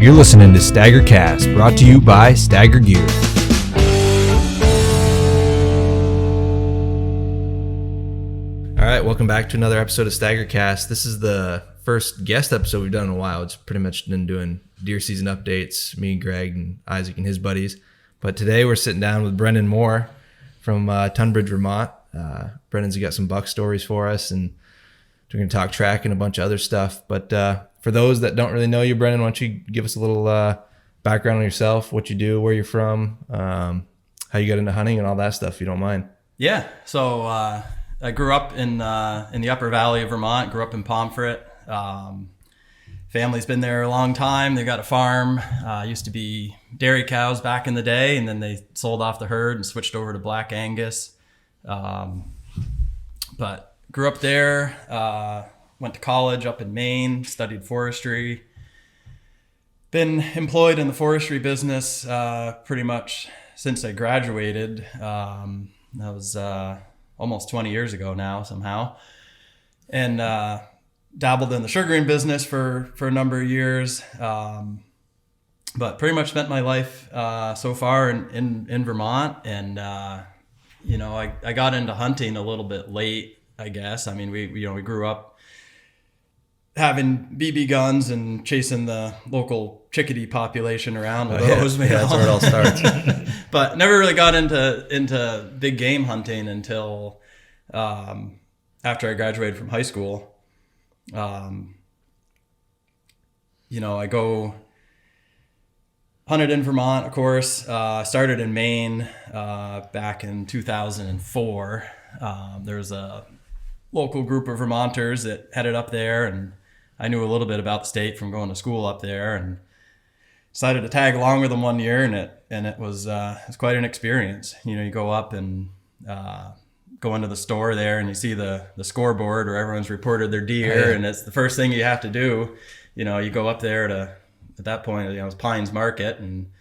You're listening to STAGR Cast, brought to you by STAGR Gear. All right, welcome back to another episode of STAGR Cast. This is the first guest episode we've done in a while. It's pretty much been doing deer season updates, me, Greg, and Isaac and his buddies. But today we're sitting down with Brendan Moore from Tunbridge, Vermont. Brendan's got some buck stories for us, and we're going to talk track and a bunch of other stuff. But for those that don't really know you, Brendan, why don't you give us a little background on yourself, what you do, where you're from, how you got into hunting and all that stuff, if you don't mind. Yeah, so I grew up in the Upper Valley of Vermont, grew up in Pomfret. Family's been there a long time. They got a farm, used to be dairy cows back in the day, and then they sold off the herd and switched over to Black Angus. But grew up there, went to college up in Maine, studied forestry. Been employed in the forestry business pretty much since I graduated. That was almost 20 years ago now somehow. And dabbled in the sugaring business for a number of years. But pretty much spent my life so far in Vermont. And, I got into hunting a little bit late, I guess. I mean, we grew up having BB guns and chasing the local chickadee population around with those. Yeah, that's where it all starts. But never really got into big game hunting until after I graduated from high school. I hunted in Vermont, of course. Started in Maine back in 2004. There was a local group of Vermonters that headed up there, and I knew a little bit about the state from going to school up there, and decided to tag along with them one year, and it was quite an experience. You go up and go into the store there, and you see the scoreboard where everyone's reported their deer, and it's the first thing you have to do. You go up there to, at that point, it was Pines Market, and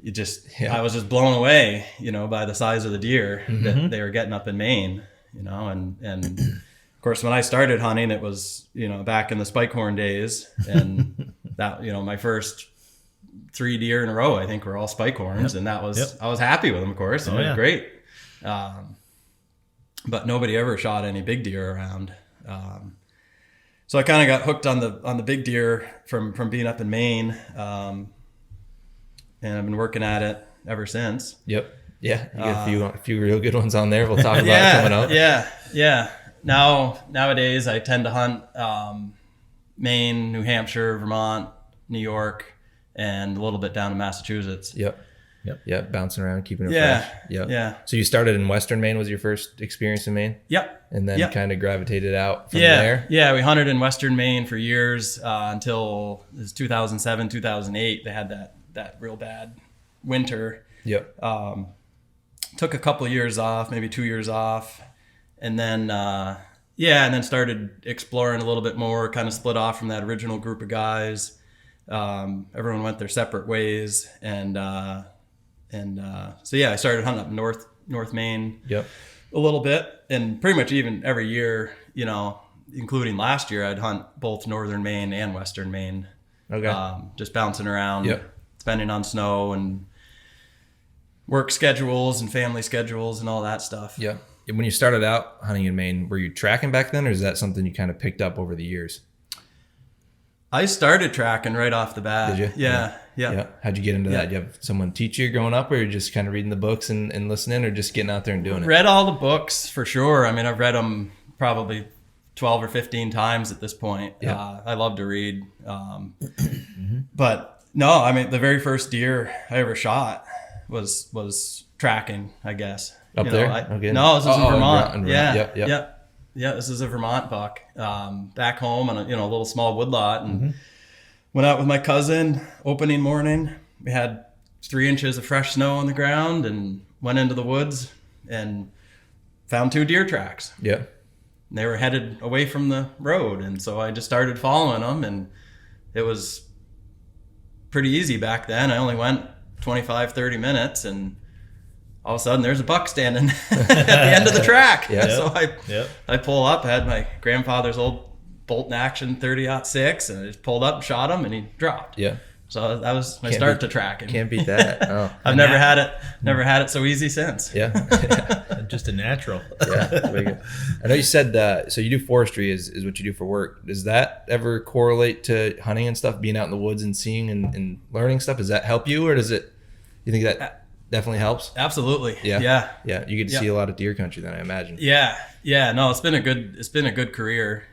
I was just blown away, by the size of the deer that they were getting up in Maine, and of course, when I started hunting, it was, back in the spikehorn days, and that, my first 3 deer in a row, I think, were all spikehorns, and that was, I was happy with them, of course, and it was great. But nobody ever shot any big deer around. So I kind of got hooked on the big deer from being up in Maine, and I've been working at it ever since. Yep. Yeah, you got a few real good ones on there. We'll talk about coming up. Yeah. Nowadays, I tend to hunt Maine, New Hampshire, Vermont, New York, and a little bit down in Massachusetts. Yep. Bouncing around, keeping it fresh. Yeah. So you started in Western Maine, was your first experience in Maine? Yep. And then kind of gravitated out from there? Yeah, we hunted in Western Maine for years until it was 2007, 2008. They had that real bad winter. Yep. Took a couple of years off, maybe 2 years off. And then, and then started exploring a little bit more, kind of split off from that original group of guys. Everyone went their separate ways. And I started hunting up North Maine a little bit. And pretty much even every year, including last year, I'd hunt both Northern Maine and Western Maine. Okay. Just bouncing around, depending on snow and work schedules and family schedules and all that stuff. Yeah. When you started out hunting in Maine, were you tracking back then, or is that something you kind of picked up over the years? I started tracking right off the bat. Did you? Yeah. How'd you get into that? Did you have someone teach you growing up, or you're just kind of reading the books and listening, or just getting out there and doing it? Read all the books for sure. I mean, I've read them probably 12 or 15 times at this point. Yeah. I love to read. But no, I mean, the very first deer I ever shot was tracking, I guess. Up there? No, this is in Vermont. Yeah, this is a Vermont buck. Back home on a little small woodlot, and went out with my cousin opening morning. We had 3 inches of fresh snow on the ground, and went into the woods and found 2 deer tracks. Yeah. And they were headed away from the road, and so I just started following them, and it was pretty easy back then. I only went 25, 30 minutes, and all of a sudden there's a buck standing at the end of the track. So I pull up, I had my grandfather's old bolt-action 30-06, and I just pulled up and shot him, and he dropped. So that was my start to tracking. Can't beat that. Oh. I've never had it so easy since. Yeah. Just a natural. Yeah. Very good. I know you said so you do forestry is what you do for work. Does that ever correlate to hunting and stuff, being out in the woods and seeing and learning stuff? Does that help you, or you think that definitely helps? Absolutely. Yeah. Yeah. You get to see a lot of deer country then, I imagine. Yeah. No, it's been a good career,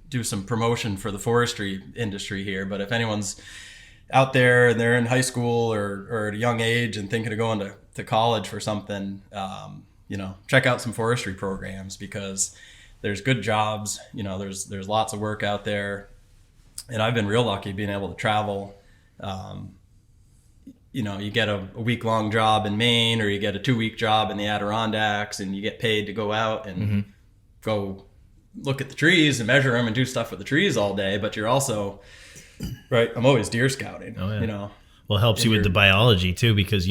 do some promotion for the forestry industry here. But if anyone's out there and they're in high school or at a young age and thinking of going to college for something, check out some forestry programs, because there's good jobs, there's lots of work out there. And I've been real lucky being able to travel. You get a week-long job in Maine, or you get a 2-week job in the Adirondacks, and you get paid to go out and go look at the trees and measure them and do stuff with the trees all day. But you're also, right, I'm always deer scouting. Oh, yeah. Well, it helps you with the biology too, because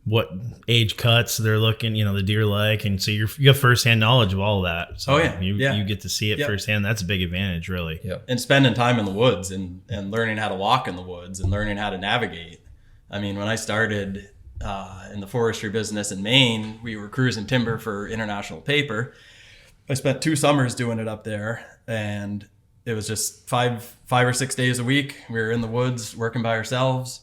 what age cuts they're looking, the deer like, and so you have firsthand knowledge of all of that. So you get to see it firsthand. That's a big advantage, really. Yep. And spending time in the woods and learning how to walk in the woods and learning how to navigate. I mean, when I started in the forestry business in Maine, we were cruising timber for international paper. I spent 2 summers doing it up there, and it was just 5 or 6 days a week. We were in the woods working by ourselves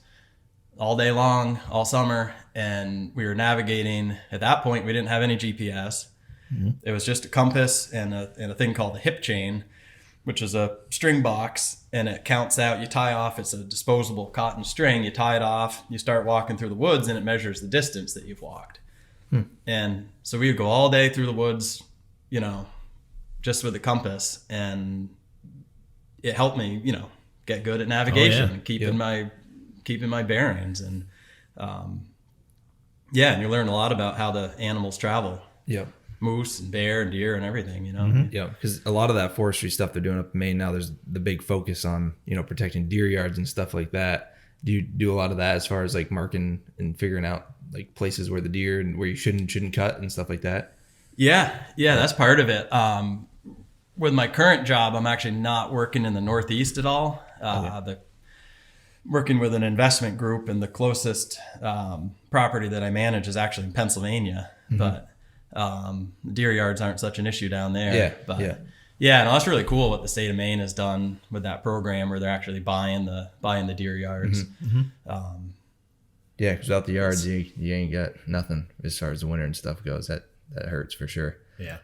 all day long, all summer, and we were navigating. At that point, we didn't have any GPS. Mm-hmm. It was just a compass and a thing called a hip chain, which is a string box, and it counts out. You tie off. It's a disposable cotton string. You tie it off. You start walking through the woods, and it measures the distance that you've walked. And so we would go all day through the woods, just with a compass, and it helped me, get good at navigation and keeping my bearings. And and you learn a lot about how the animals travel. Yeah. Moose and bear and deer and everything, Mm-hmm. Yeah, because a lot of that forestry stuff they're doing up in Maine now, there's the big focus on, protecting deer yards and stuff like that. Do you do a lot of that as far as like marking and figuring out like places where the deer and where you shouldn't cut and stuff like that? Yeah, that's part of it. With my current job, I'm actually not working in the Northeast at all. Working with an investment group, and the closest property that I manage is actually in Pennsylvania. Mm-hmm. But deer yards aren't such an issue down there. No, that's really cool what the state of Maine has done with that program, where they're actually buying the deer yards. Mm-hmm. Because without the yards, you ain't got nothing as far as the winter and stuff goes. That hurts for sure. Yeah.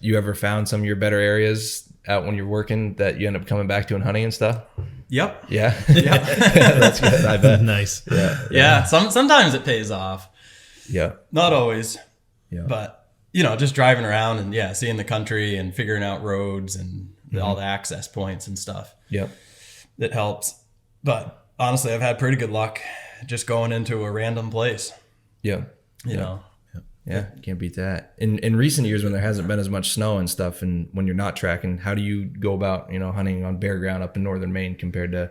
You ever found some of your better areas out when you're working that you end up coming back to and hunting and stuff? Yep. Yeah. That's good. I bet. Nice. Yeah. Sometimes it pays off. Yeah. Not always. Yeah. But just driving around and seeing the country and figuring out roads and all the access points and stuff. Yep. That helps. But honestly, I've had pretty good luck just going into a random place. Yeah. You know. Yeah, can't beat that. In recent years, when there hasn't been as much snow and stuff, and when you're not tracking, how do you go about hunting on bare ground up in northern Maine compared to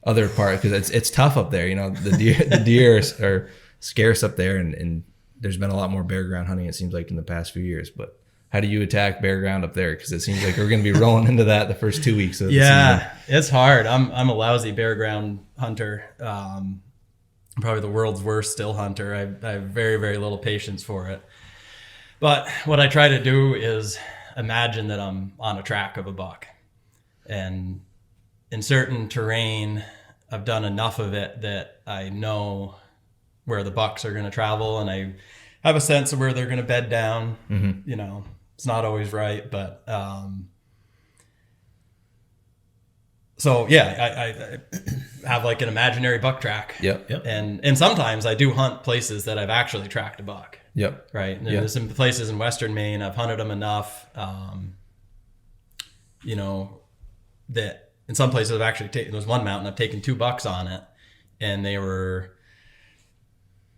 other parts? Because it's tough up there. The deer are scarce up there, and there's been a lot more bare ground hunting, it seems like, in the past few years. But how do you attack bare ground up there? Because it seems like we're going to be rolling into that the first 2 weeks of the season. It's hard. I'm a lousy bare ground hunter. I'm probably the world's worst still hunter. I have very, very little patience for it. But what I try to do is imagine that I'm on a track of a buck. And in certain terrain, I've done enough of it that I know where the bucks are going to travel, and I have a sense of where they're going to bed down. Mm-hmm. It's not always right, but I have like an imaginary buck track. Yep. And sometimes I do hunt places that I've actually tracked a buck. Yep. Right. And there's some places in Western Maine, I've hunted them enough, that in some places I've actually taken, there's one mountain I've taken 2 bucks on it, and they were,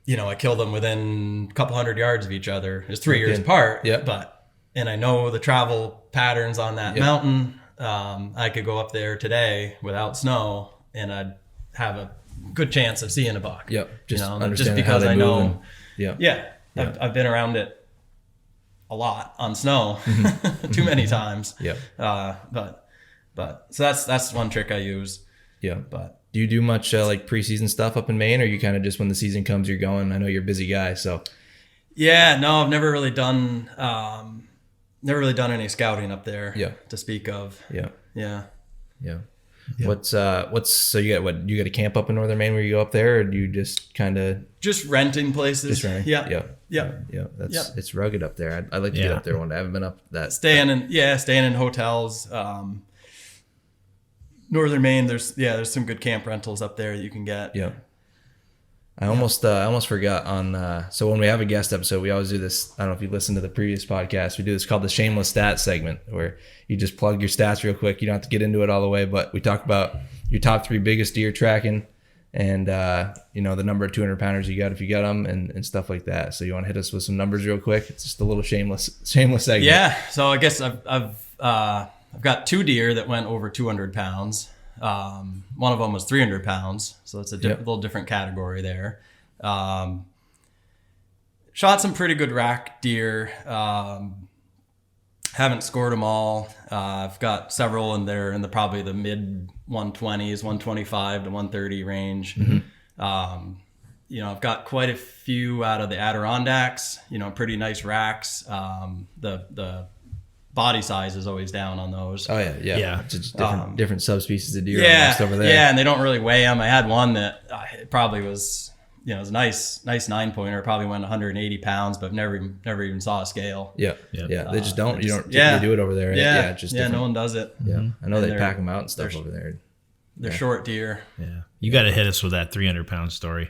I killed them within a couple hundred yards of each other. It's 3 years apart. Yeah. And I know the travel patterns on that mountain. I could go up there today without snow, and I'd have a good chance of seeing a buck. Yep. Just because I know. Yeah. I've been around it a lot on snow, too many times. Yep. But so that's one trick I use. Yeah. But do you do much like preseason stuff up in Maine, or you kind of just when the season comes, you're going? I know you're a busy guy, so. Yeah, no, I've never really done any scouting up there. Yeah. To speak of. Yeah. Yeah. Yeah. What's so you got a camp up in Northern Maine where you go up there, or do you just kind of just renting places? Just renting. Yeah. That's it's rugged up there. I'd like to get up there one day. I haven't been up that. Staying in hotels. Northern Maine, there's some good camp rentals up there that you can get. Yeah. I almost forgot on so when we have a guest episode, we always do this. I don't know if you listened to the previous podcast. We do this called the shameless stats segment, where you just plug your stats real quick. You don't have to get into it all the way, but we talk about your top 3 biggest deer tracking, and the number of 200 pounders you got if you got them, and stuff like that. So you want to hit us with some numbers real quick? It's just a little shameless segment. Yeah. So I guess I've got 2 deer that went over 200 pounds. One of them was 300 pounds, so it's a little different category there. Shot some pretty good rack deer. Haven't scored them all. I've got several in there in probably the mid 120s, 125 to 130 range. Mm-hmm. I've got quite a few out of the Adirondacks. Pretty nice racks. The body size is always down on those. Oh yeah. Just different subspecies of deer over there. Yeah, and they don't really weigh them. I had one that it probably was, it was a nice 9-pointer. It probably went 180 pounds, but never even saw a scale. Yeah. They just don't. You don't typically do it over there. Right? Yeah, just no one does it. Yeah, I know they pack them out and stuff over there. They're short deer. Yeah, you got to hit us with that 300-pound story.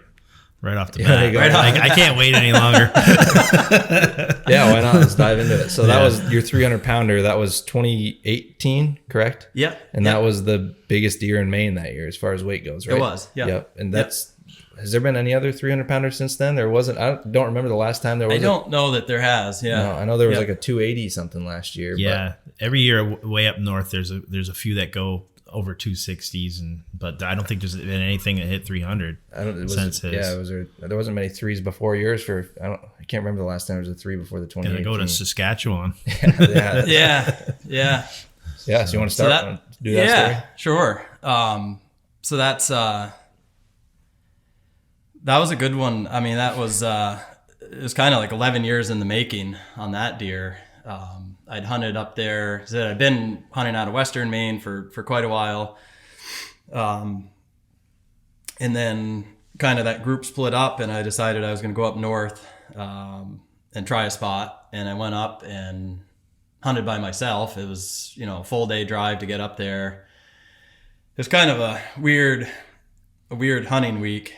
Right off the bat. I can't wait any longer. Yeah, why not? Let's dive into it. So that was your 300-pounder. That was 2018, correct? Yep. And that was the biggest deer in Maine that year as far as weight goes, right? It was, yeah. Yep. And has there been any other 300-pounders since then? There wasn't. I don't remember the last time there was. I don't know that there has, yeah. No, I know there was like a 280 something last year. Yeah. Every year way up north, there's a few that go over 260s, but I don't think there's been anything that hit 300 since his. Yeah, there wasn't many 3s before yours. I can't remember the last time there was a 3 before the 2018. Gonna go to Saskatchewan. Yeah. So you want to start? Do that story? Sure. So that's that was a good one. I mean, that was it was kind of like 11 years in the making on that deer. I'd hunted up there. I'd been hunting out of Western Maine for quite a while. And then kind of that group split up, and I decided I was going to go up north and try a spot. And I went up and hunted by myself. It was, a full day drive to get up there. It was kind of a weird hunting week.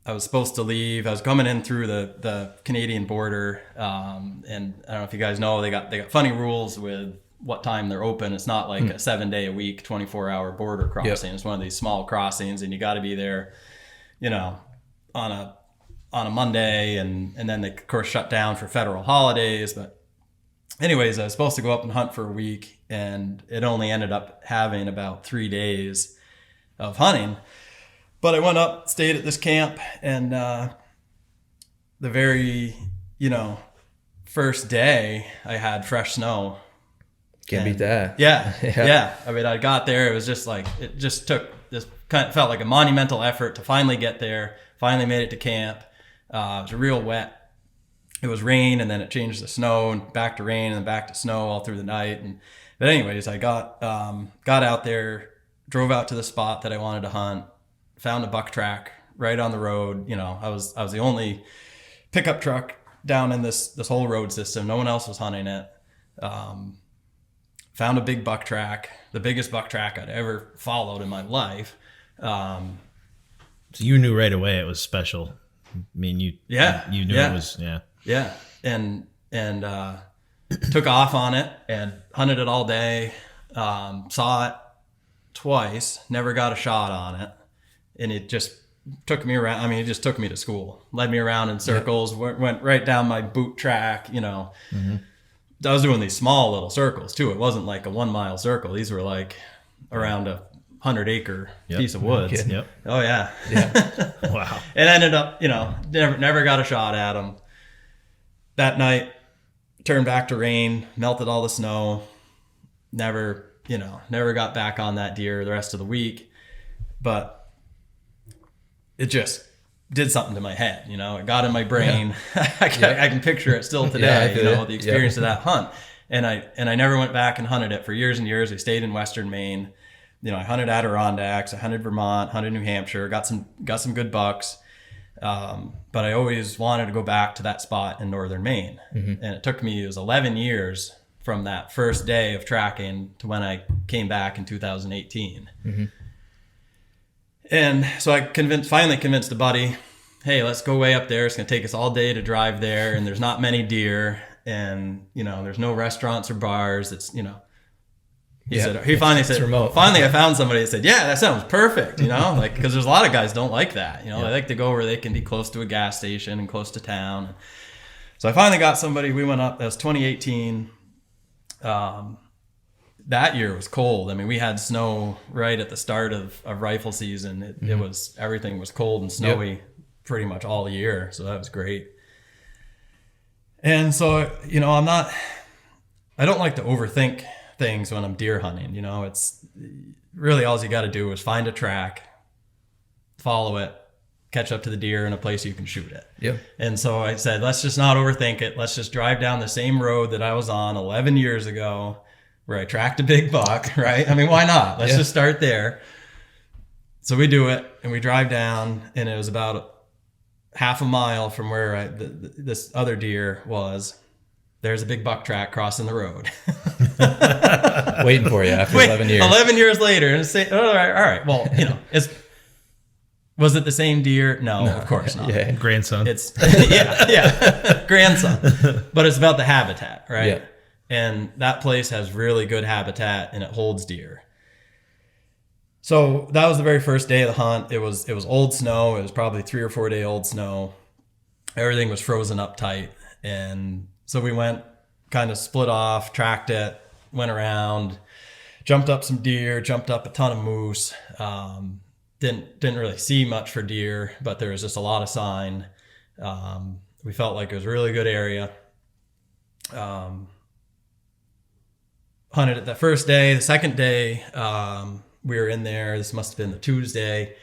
I was supposed to leave. I was coming in through the Canadian border, and I don't know if you guys know, they got funny rules with what time they're open. It's not like a 7-day-a-week, 24-hour border crossing. Yep. It's one of these small crossings, and you got to be there, on a Monday, and then they of course shut down for federal holidays. But anyways, I was supposed to go up and hunt for a week, and it only ended up having about 3 days of hunting. But I went up, stayed at this camp, and the very, first day I had fresh snow. Can't beat that. Yeah. I mean, I got there. It was just like, it just felt like a monumental effort to finally get there. Finally made it to camp. It was real wet. It was rain, and then it changed to snow, and back to rain, and then back to snow all through the night. But anyways, I got out there, drove out to the spot that I wanted to hunt. Found a buck track right on the road. I was the only pickup truck down in this whole road system. No one else was hunting it. Found a big buck track, the biggest buck track I'd ever followed in my life. So you knew right away it was special. I mean, you knew it was, and took off on it and hunted it all day. Saw it twice, never got a shot on it. And it just took me around. I mean, it just took me to school, led me around in circles, went right down my boot track, Mm-hmm. I was doing these small little circles too. It wasn't like a 1 mile circle. These were like around a 100-acre piece of woods. Yep. Oh yeah. Wow. It ended up, never got a shot at them. That night, turned back to rain, melted all the snow. Never got back on that deer the rest of the week. but it just did something to my head. You know, it got in my brain. Yeah. I can picture it still today. You know, the experience of that hunt. And I never went back and hunted it for years and years. I stayed in Western Maine. You know, I hunted Adirondacks, I hunted Vermont, hunted New Hampshire, got some good bucks. But I always wanted to go back to that spot in Northern Maine. And it took me, it was 11 years from that first day of tracking to when I came back in 2018. And so I finally convinced a buddy, hey, let's go way up there. It's going to take us all day to drive there. And there's not many deer. And, you know, there's no restaurants or bars. It's, you know, he finally said, finally I found somebody that said, yeah, that sounds perfect. You know, like, because there's a lot of guys don't like that. You know, they like to go where they can be close to a gas station and close to town. So I finally got somebody. We went up. That was 2018. That year was cold. I mean, we had snow right at the start of rifle season. It was, everything was cold and snowy pretty much all year. So that was great. And so, you know, I don't like to overthink things when I'm deer hunting. You know, it's really all you got to do is find a track, follow it, catch up to the deer in a place you can shoot it. Yep. And so I said, let's just not overthink it. Let's just drive down the same road that I was on 11 years ago where I tracked a big buck, right? I mean, why not? Let's just start there. So we do it and we drive down, and it was about half a mile from where this other deer was. There's a big buck track crossing the road. Waiting for you after 11 years. 11 years later. And say, all right. Well, you know, was it the same deer? No, of course not. Yeah. Grandson. It's grandson. But it's about the habitat, right? Yeah. And that place has really good habitat and it holds deer. So that was the very first day of the hunt. It was old snow. It was probably 3 or 4 day old snow. Everything was frozen up tight. And so we went, kind of split off, tracked it, went around, jumped up some deer, jumped up a ton of moose. Didn't really see much for deer, but there was just a lot of sign. We felt like it was a really good area. Hunted it that first day. The second day, we were in there. This must have been the Tuesday.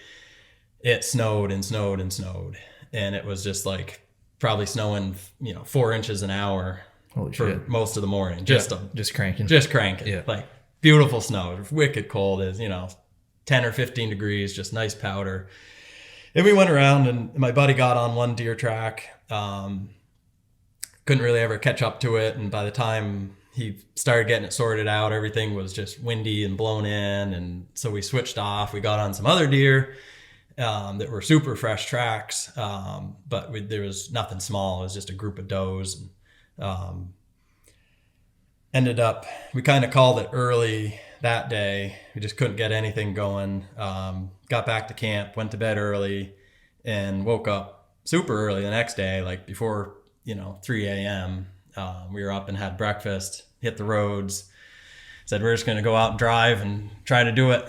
It snowed and snowed and snowed. And it was just like probably snowing, 4 inches an hour for most of the morning. Just cranking. Just cranking. Yeah. Like beautiful snow. It was wicked cold. It was, 10 or 15 degrees, just nice powder. And we went around and my buddy got on one deer track. Couldn't really ever catch up to it. And by the time he started getting it sorted out, everything was just windy and blown in. And so we switched off. We got on some other deer that were super fresh tracks. But there was nothing small. It was just a group of does. Ended up, we kind of called it early that day. We just couldn't get anything going. Got back to camp, went to bed early, and woke up super early the next day, like before, 3 a.m. We were up and had breakfast, hit the roads, said we're just going to go out and drive and try to do it,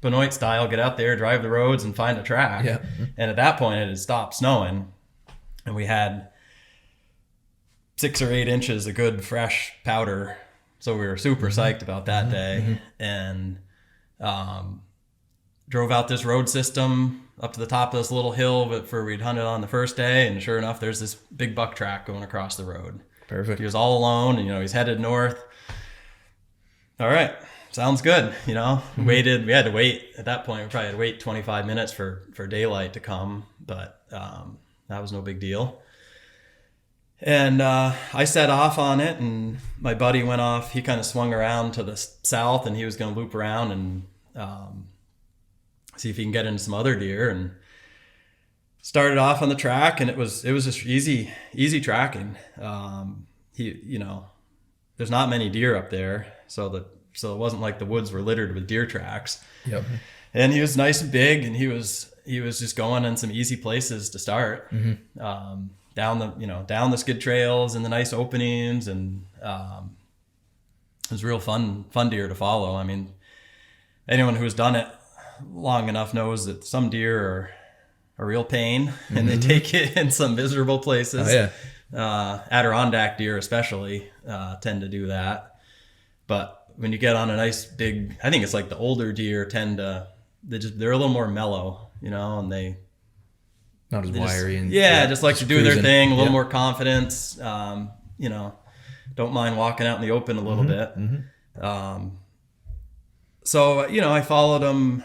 Benoit style, get out there, drive the roads and find a track. Yeah. And at that point it had stopped snowing and we had 6 or 8 inches of good fresh powder. So we were super psyched about that day and drove out this road system up to the top of this little hill where we'd hunted on the first day. And sure enough, there's this big buck track going across the road. Perfect. He was all alone and, he's headed north. All right. Sounds good. Waited. We had to wait at that point. We probably had to wait 25 minutes for daylight to come, but that was no big deal. And I set off on it and my buddy went off. He kind of swung around to the south and he was going to loop around and see if he can get into some other deer, and started off on the track. And it was just easy tracking. There's not many deer up there. So it wasn't like the woods were littered with deer tracks. Yep. And he was nice and big and he was just going in some easy places to start. Down the skid trails and the nice openings, and it was real fun deer to follow. I mean, anyone who's done it long enough knows that some deer are a real pain and they take it in some miserable places. Oh, yeah. Adirondack deer especially tend to do that. But when you get on a nice big, I think it's like the older deer they're a little more mellow, and not as wiry and just like to do their thing, a little Yep. more confidence. Don't mind walking out in the open a little bit. So I followed him.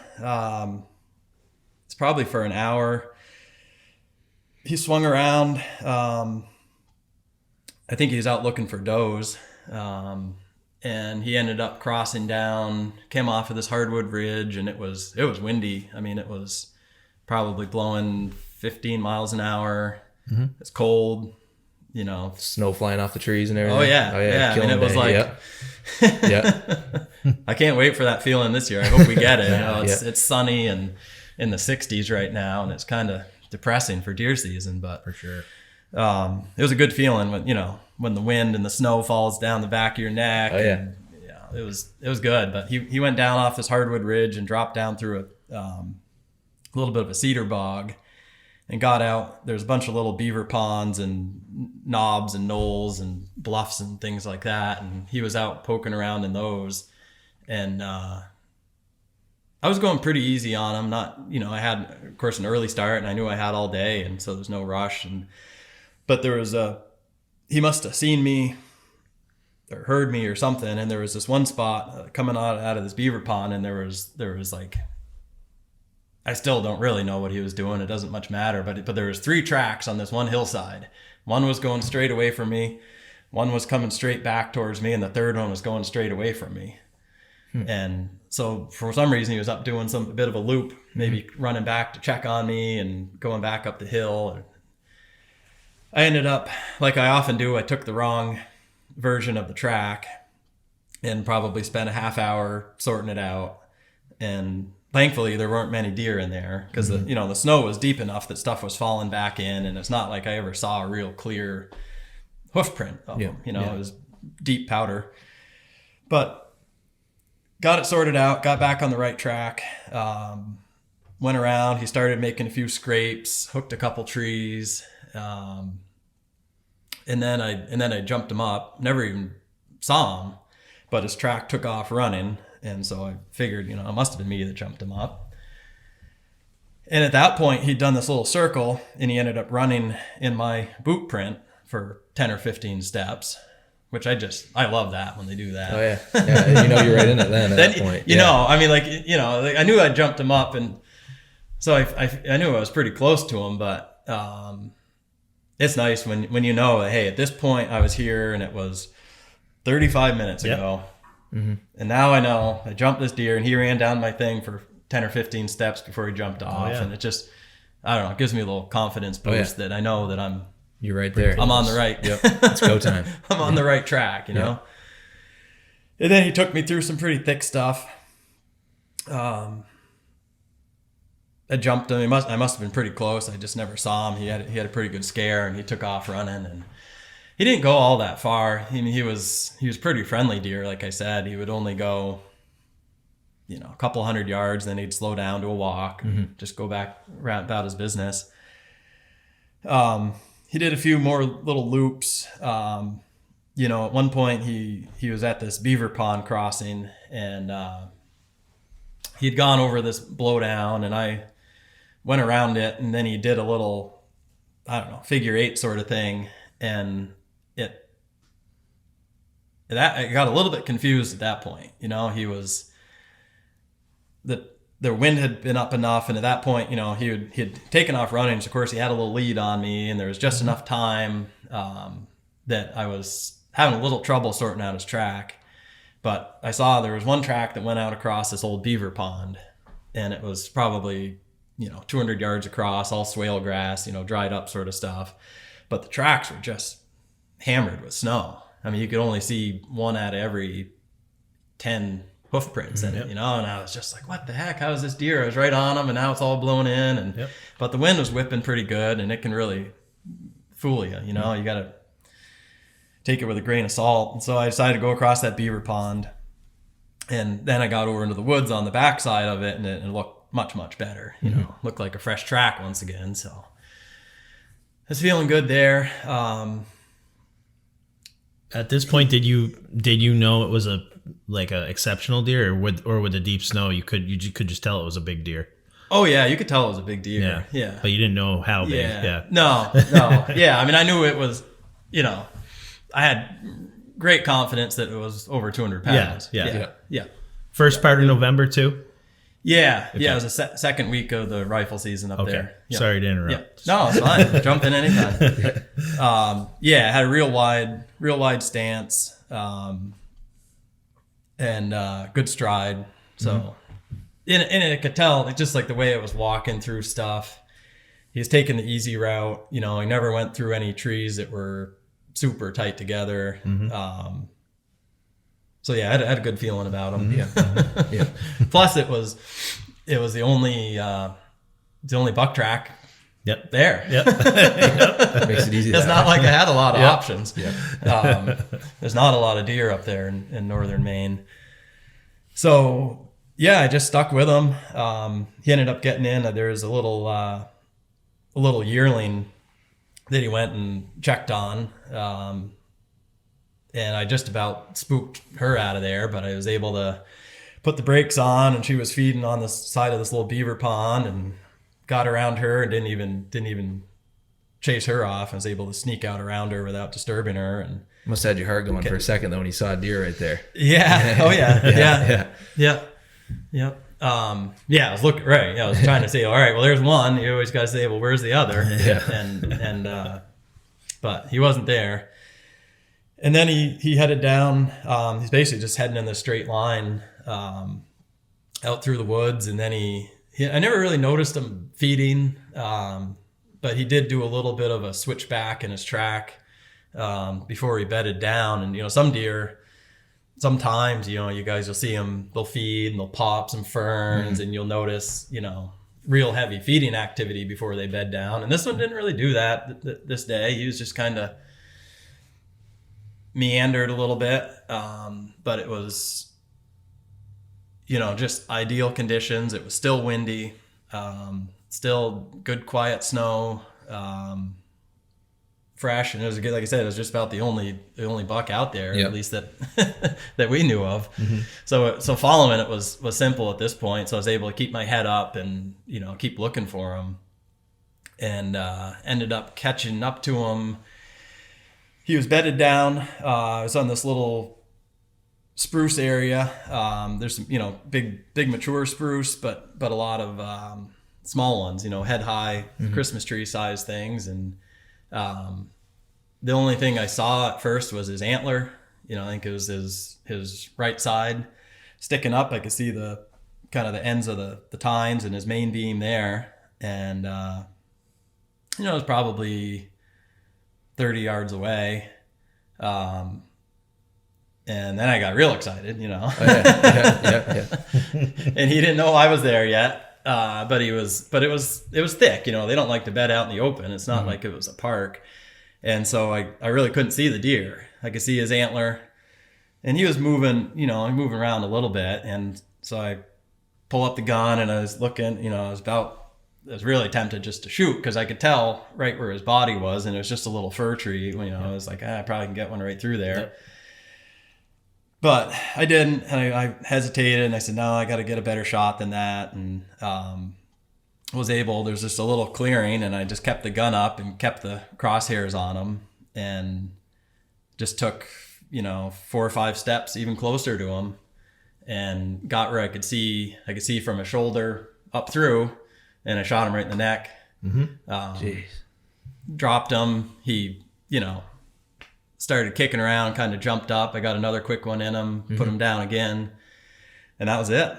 It's probably for an hour. He swung around. I think he was out looking for does. And he ended up crossing down, came off of this hardwood ridge, and it was windy. I mean, it was probably blowing 15 miles an hour. It's cold, Snow flying off the trees and everything. Oh yeah. I mean, it was like, I can't wait for that feeling this year. I hope we get it. It's sunny and in the 60s right now, and it's kind of depressing for deer season, but For sure. it was a good feeling when the wind and the snow falls down the back of your neck. Oh yeah. And, it was good. But he went down off this hardwood ridge and dropped down through a little bit of a cedar bog and got out. There's a bunch of little beaver ponds and knobs and knolls and bluffs and things like that. And he was out poking around in those. And I was going pretty easy on him. Not, I had, of course, an early start, and I knew I had all day, and so there's no rush. But there was he must have seen me or heard me or something, and there was this one spot coming out of this beaver pond, and there was like, I still don't really know what he was doing. It doesn't much matter, but there was 3 tracks on this one hillside. One was going straight away from me, one was coming straight back towards me, and the third one was going straight away from me. And so for some reason he was up doing a bit of a loop, maybe running back to check on me and going back up the hill. I ended up, like I often do, I took the wrong version of the track and probably spent a half hour sorting it out. And thankfully there weren't many deer in there because the snow was deep enough that stuff was falling back in, and it's not like I ever saw a real clear hoof print of them. It was deep powder. But got it sorted out, got back on the right track, went around. He started making a few scrapes, hooked a couple trees, and then I jumped him up. Never even saw him, but his track took off running, and so I figured, it must have been me that jumped him up. And at that point, he'd done this little circle, and he ended up running in my boot print for 10 or 15 steps. Which I love that when they do that. Oh yeah. You're right in it then at that point. I knew I jumped him up, and so I knew I was pretty close to him, but it's nice when hey, at this point I was here and it was 35 minutes ago. And now I know I jumped this deer and he ran down my thing for 10 or 15 steps before he jumped off. And it just, I don't know, it gives me a little confidence boost that I know that you're right there. I'm on the right. Yep. It's go time. I'm on the right track, And then he took me through some pretty thick stuff. I jumped him. I must have been pretty close. I just never saw him. He had a pretty good scare, and he took off running. And he didn't go all that far. I mean, he was pretty friendly deer. Like I said, he would only go, a couple hundred yards, then he'd slow down to a walk, just go back around about his business. He did a few more little loops. At one point he was at this beaver pond crossing, and he'd gone over this blowdown, and I went around it, and then he did a little, I don't know, figure 8 sort of thing, and it got a little bit confused at that point. He was the wind had been up enough, and at that point, he'd taken off running. So of course, he had a little lead on me, and there was just enough time that I was having a little trouble sorting out his track. But I saw there was one track that went out across this old beaver pond, and it was probably 200 yards across, all swale grass, dried up sort of stuff. But the tracks were just hammered with snow. I mean, you could only see one out of every 10 hoof prints in it, and I was just like, what the heck? How is this deer? I was right on him, and now it's all blown in. But the wind was whipping pretty good, and it can really fool you. You got to take it with a grain of salt. And so I decided to go across that beaver pond, and then I got over into the woods on the backside of it, and it looked much, much better. Looked like a fresh track once again. So I was feeling good there. At this point, did you know it was a like a exceptional deer, or with the deep snow you could just tell it was a big deer? Oh yeah, you could tell it was a big deer. Yeah. But you didn't know how big. Yeah. No. Yeah, I mean, I knew it was, I had great confidence that it was over 200 pounds. Yeah. First part of November too? Yeah. Okay. Yeah, it was the second week of the rifle season up there. Yeah. Sorry to interrupt. Yeah. No, it's fine. Jump in anytime. It had a real wide stance, and good stride. So, and I could tell, just like the way it was walking through stuff, he was taking the easy route. He never went through any trees that were super tight together. So yeah, I had a good feeling about him. Yeah. Plus, it was the only buck track. Yep. There. Yep. That makes it easy. It's not like I had a lot of options. Yeah. There's not a lot of deer up there in northern Maine. So yeah, I just stuck with him. He ended up getting in. There was a little yearling that he went and checked on. And I just about spooked her out of there, but I was able to put the brakes on, and she was feeding on the side of this little beaver pond, and got around her and didn't even chase her off. I was able to sneak out around her without disturbing her. And must have had your heart going for a second though when you saw a deer right there. Yeah. Oh yeah. Yeah. I was looking right. I was trying to say, all right, well, there's one. You always got to say, well, where's the other? And but he wasn't there. And then he headed down. He's basically just heading in this straight line out through the woods. And then I never really noticed him feeding, but he did do a little bit of a switchback in his track before he bedded down. And some deer, sometimes you guys will see them. They'll feed and they'll pop some ferns, and you'll notice real heavy feeding activity before they bed down. And this one didn't really do that this day. He was just kind of meandered a little bit, but it was just ideal conditions. It was still windy, still good quiet snow, fresh, and it was good. Like I said, it was just about the only buck out there, at least that that we knew of. So following it was simple at this point. So I was able to keep my head up and keep looking for him, and ended up catching up to him. He was bedded down. I was on this little spruce area. There's some, big mature spruce, but a lot of small ones, head high, Christmas tree size things. And the only thing I saw at first was his antler. I think it was his right side sticking up. I could see the kind of the ends of the tines and his main beam there. And, it was probably 30 yards away. And then I got real excited, Yeah. And he didn't know I was there yet. But it was thick, they don't like to bed out in the open. It's not like it was a park. And so I really couldn't see the deer. I could see his antler, and he was moving around a little bit. And so I pull up the gun, and I was looking, I was really tempted just to shoot, because I could tell right where his body was, and it was just a little fir tree. I was like, I probably can get one right through there. Yep. But I didn't, and I hesitated, and I said, no, I got to get a better shot than that. And there's just a little clearing, and I just kept the gun up and kept the crosshairs on him, and just took, 4 or 5 steps even closer to him, and got where I could see from his shoulder up through. And I shot him right in the neck. Jeez. Dropped him. He, started kicking around, kind of jumped up. I got another quick one in him, put him down again. And that was it.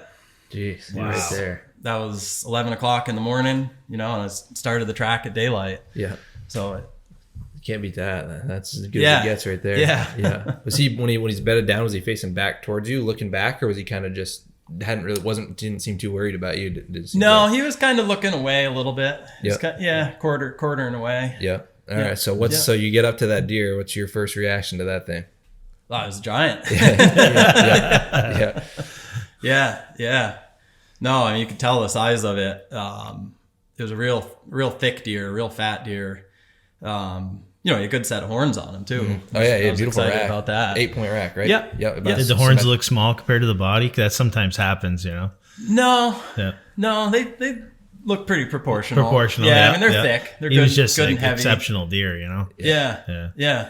Jeez. Wow. Right there. That was 11 o'clock in the morning, and I started the track at daylight. Yeah. So you can't beat that. That's as good as it gets right there. Yeah. Was he, when he's bedded down, was he facing back towards you, looking back, or was he kind of just didn't seem too worried about you? He was kind of looking away a little bit. Quartering away. Yeah. All right. So so you get up to that deer. What's your first reaction to that thing? Oh, it was giant. Yeah. No, I mean, you could tell the size of it. It was a real thick deer, real fat deer. a good set of horns on him too. Mm-hmm. Oh yeah, beautiful rack. About that 8-point rack, right? Yeah. Did the horns look small compared to the body? That sometimes happens, No. They look pretty proportional. Yeah, I mean they're thick. They're he was just good like and heavy. Exceptional deer, Yeah.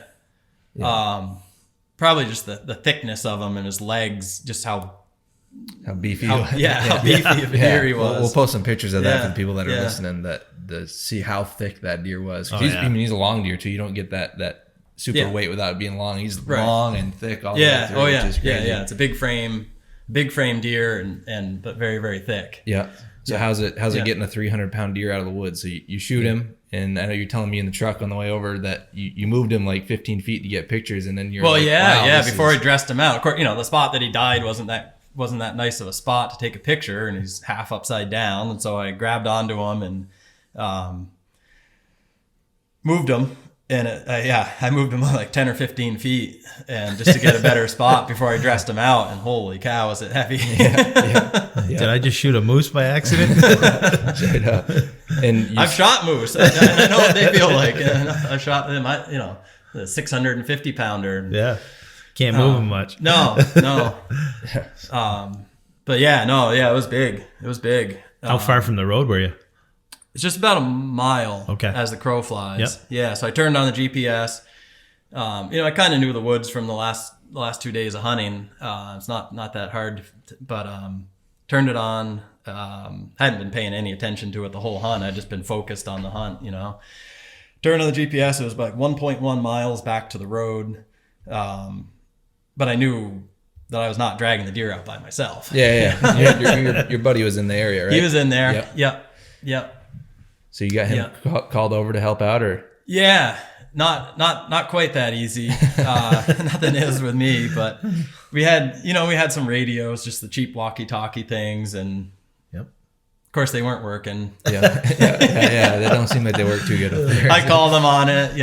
Probably just the thickness of him and his legs, just how beefy. How beefy of a deer he was. We'll post some pictures of that for the people that are listening to see how thick that deer was. He's a long deer too. You don't get that super weight without it being long. He's long and thick all the way through. Yeah. It's a big frame deer and but very, very thick. Yeah. So how's it getting a 300-pound deer out of the woods? So you shoot him, and I know you're telling me in the truck on the way over that you moved him like 15 feet to get pictures, and then you're before I dressed him out. Of course, the spot that he died wasn't that nice of a spot to take a picture, and he's half upside down, and so I grabbed onto him and moved him. And I moved him like 10 or 15 feet, and just to get a better spot before I dressed him out. And holy cow, was it heavy! Did I just shoot a moose by accident? Straight up. And I've shot moose. I know what they feel like. And I shot them. The 650-pounder. Yeah, can't move them much. No. But it was big. It was big. How far from the road were you? It's just about a mile as the crow flies. Yep. Yeah, so I turned on the GPS. I kind of knew the woods from the last 2 days of hunting. It's not that hard, but turned it on. Hadn't been paying any attention to it the whole hunt. I'd just been focused on the hunt, Turned on the GPS. It was about 1.1 miles back to the road. But I knew that I was not dragging the deer out by myself. Yeah. Your buddy was in the area, right? He was in there. Yep. So you got him called over to help out, or? Yeah, not quite that easy. Nothing is with me, but we had some radios, just the cheap walkie-talkie things, and of course they weren't working. Yeah. They don't seem like they work too good up there. I called him on it.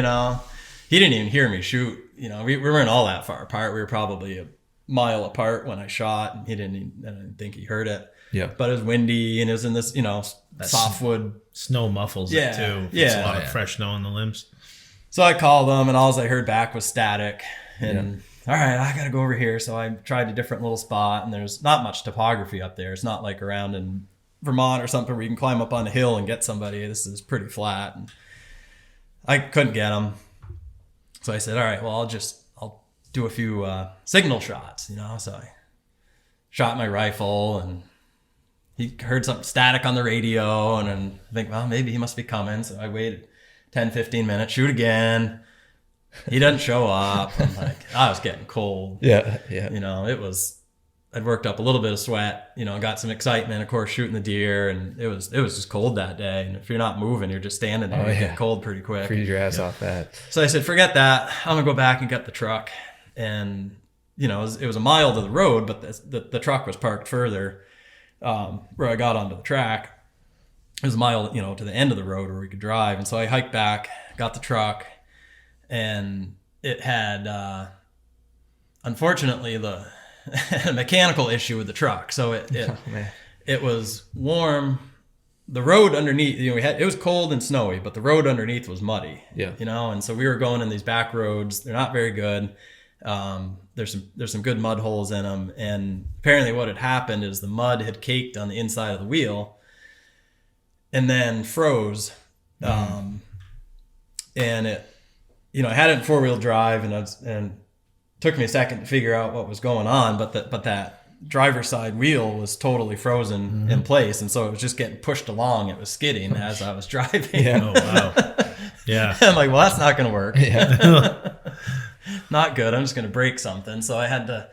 He didn't even hear me shoot. We weren't all that far apart. We were probably a mile apart when I shot, and I didn't think he heard it. Yeah, but it was windy, and it was in this, softwood. Snow muffles it too. It's a lot of fresh snow on the limbs. So I called them, and all I heard back was static. And all right, I got to go over here. So I tried a different little spot, and there's not much topography up there. It's not like around in Vermont or something where you can climb up on a hill and get somebody. This is pretty flat, and I couldn't get them. So I said, all right, well, I'll do a few signal shots, So I shot my rifle, and he heard something static on the radio, and then I think, well, maybe he must be coming. So I waited 10, 15 minutes, shoot again. He doesn't show up. I'm like, I was getting cold. Yeah. I'd worked up a little bit of sweat, got some excitement, of course, shooting the deer, and it was just cold that day. And if you're not moving, you're just standing there, you get cold pretty quick. Freeze your ass off that. So I said, forget that. I'm gonna go back and get the truck. And it was a mile to the road, but the truck was parked further. Where I got onto the track, it was a mile, to the end of the road where we could drive. And so I hiked back, got the truck, and it had, unfortunately, the mechanical issue with the truck. So it was warm. The road underneath, it was cold and snowy, but the road underneath was muddy. Yeah. And so we were going in these back roads. They're not very good. There's some good mud holes in them, and apparently what had happened is the mud had caked on the inside of the wheel and then froze. And it, I had it in 4-wheel drive, and it took me a second to figure out what was going on, but that driver's side wheel was totally frozen in place, and so it was just getting pushed along. It was skidding as I was driving. Yeah. Oh wow. Yeah. I'm like, well, that's not going to work. Yeah. Not good. I'm just going to break something. So I had to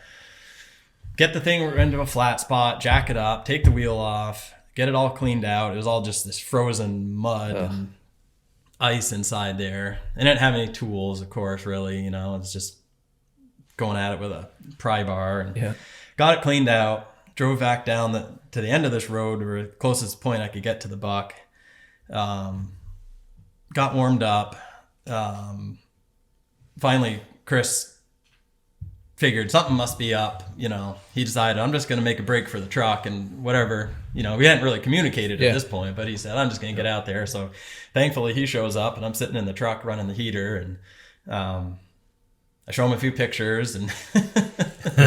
get the thing into a flat spot, jack it up, take the wheel off, get it all cleaned out. It was all just this frozen mud and ice inside there. And I didn't have any tools, of course, really. It was just going at it with a pry bar. And got it cleaned out, drove back down to the end of this road, or the closest point I could get to the buck. Got warmed up. Finally, Chris figured something must be up. He decided, I'm just going to make a break for the truck and whatever. We hadn't really communicated at this point, but he said, I'm just going to get out there. So thankfully he shows up and I'm sitting in the truck running the heater, and I show him a few pictures and we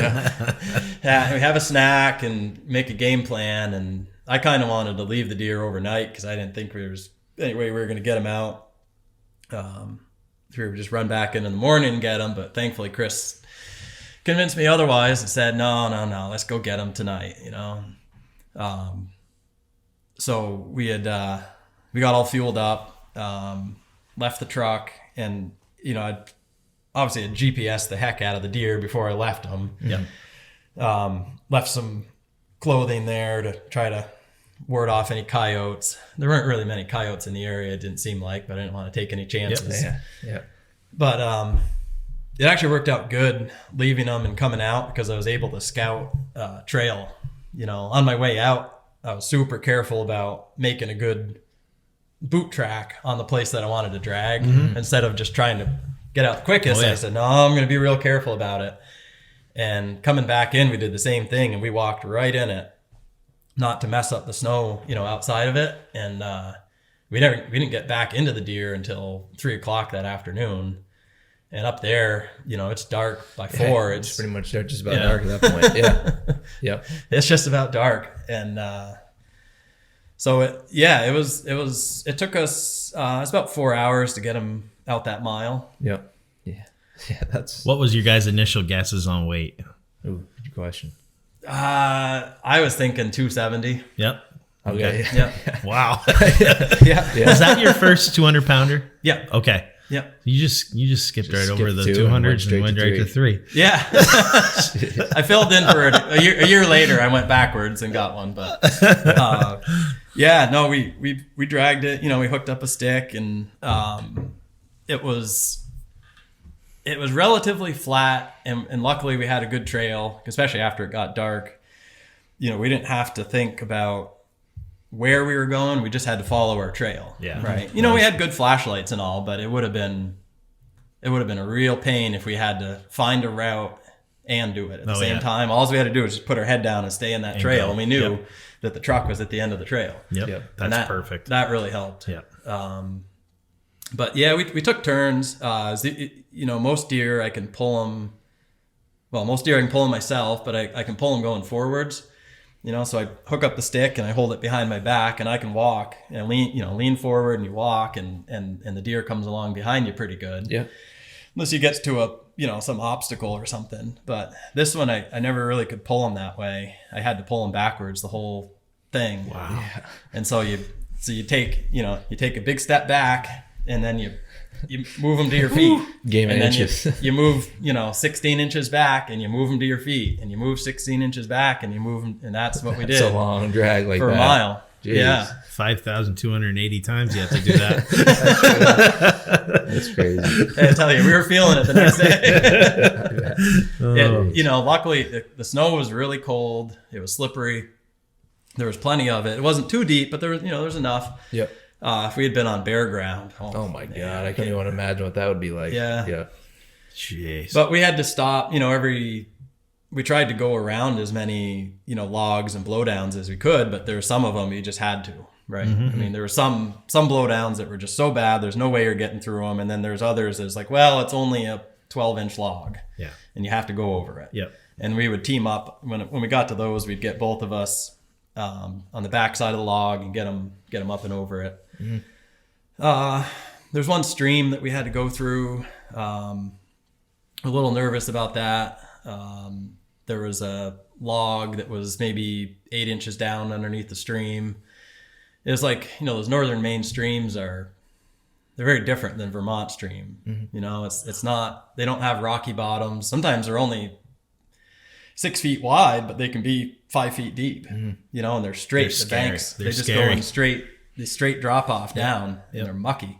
have a snack and make a game plan. And I kind of wanted to leave the deer overnight because I didn't think there was any way we were going to get him out. We would just run back in the morning and get him, but thankfully Chris convinced me otherwise and said, no, let's go get him tonight, So we got all fueled up, left the truck, and, I'd obviously had GPS the heck out of the deer before I left him. Yeah. Left some clothing there to try to ward off any coyotes. There weren't really many coyotes in the area, it didn't seem like, but I didn't want to take any chances. Yeah. But it actually worked out good leaving them and coming out, because I was able to scout trail. On my way out, I was super careful about making a good boot track on the place that I wanted to drag, instead of just trying to get out the quickest. I said, no, I'm going to be real careful about it. And coming back in, we did the same thing, and we walked right in it, not to mess up the snow, outside of it. And we didn't get back into the deer until 3:00 that afternoon. And up there, it's dark by 4. It's pretty much just about dark at that point. Yeah. It's just about dark. And so it took us it's about 4 hours to get him out that mile. Yeah. That's what was your guys' initial guesses on weight? Ooh, good question. I was thinking 270. Yep. Okay. Yeah. Wow. Yeah. Was that your first 200 pounder? Yeah. Okay. Yeah. You just skipped right over the 200s and went right to 3. Yeah. I filled in for a year later. I went backwards and got one, but we dragged it. We hooked up a stick, and it was relatively flat, and luckily we had a good trail, especially after it got dark. We didn't have to think about where we were going. We just had to follow our trail. Yeah. Right. We had good flashlights and all, but it would have been a real pain if we had to find a route and do it at the same time. All we had to do was just put our head down and stay in that trail. And we knew that the truck was at the end of the trail. Yep. That's perfect. That really helped. Yeah. But yeah, we took turns. Most deer I can pull them. Well, most deer I can pull them myself, but I can pull them going forwards. So I hook up the stick and I hold it behind my back, and I can walk and lean forward, and you walk, and the deer comes along behind you pretty good. Yeah. Unless you get to some obstacle or something. But this one, I never really could pull them that way. I had to pull them backwards the whole thing. Wow. Yeah. And so you take a big step back, and then you move them to your feet. Game of inches. You move 16 inches back, and you move them to your feet, and you move 16 inches back, and you move them, and that's what we did. It's a long drag like for that. A mile. Jeez. Yeah. 5,280 times you have to do that. That's crazy. I tell you, we were feeling it the next day. Luckily the snow was really cold. It was slippery. There was plenty of it. It wasn't too deep, but there was enough. Yep. If we had been on bare ground, oh my God, I can't even imagine what that would be like. Yeah. Jeez. But we had to stop. We tried to go around as many logs and blowdowns as we could, but there were some of them you just had to. Right. Mm-hmm. There were some blowdowns that were just so bad, there's no way you're getting through them, and then there's others that's like, well, it's only a 12-inch log. Yeah. And you have to go over it. Yep. And we would team up when we got to those. We'd get both of us on the back side of the log and get them up and over it. Mm-hmm. There's one stream that we had to go through. A little nervous about that. There was a log that was maybe 8 inches down underneath the stream. It was like, those northern Maine streams they're very different than Vermont stream. Mm-hmm. It's not, they don't have rocky bottoms. Sometimes they're only 6 feet wide, but they can be 5 feet deep, and they're straight. The banks, they just go in straight drop off down, and they're mucky,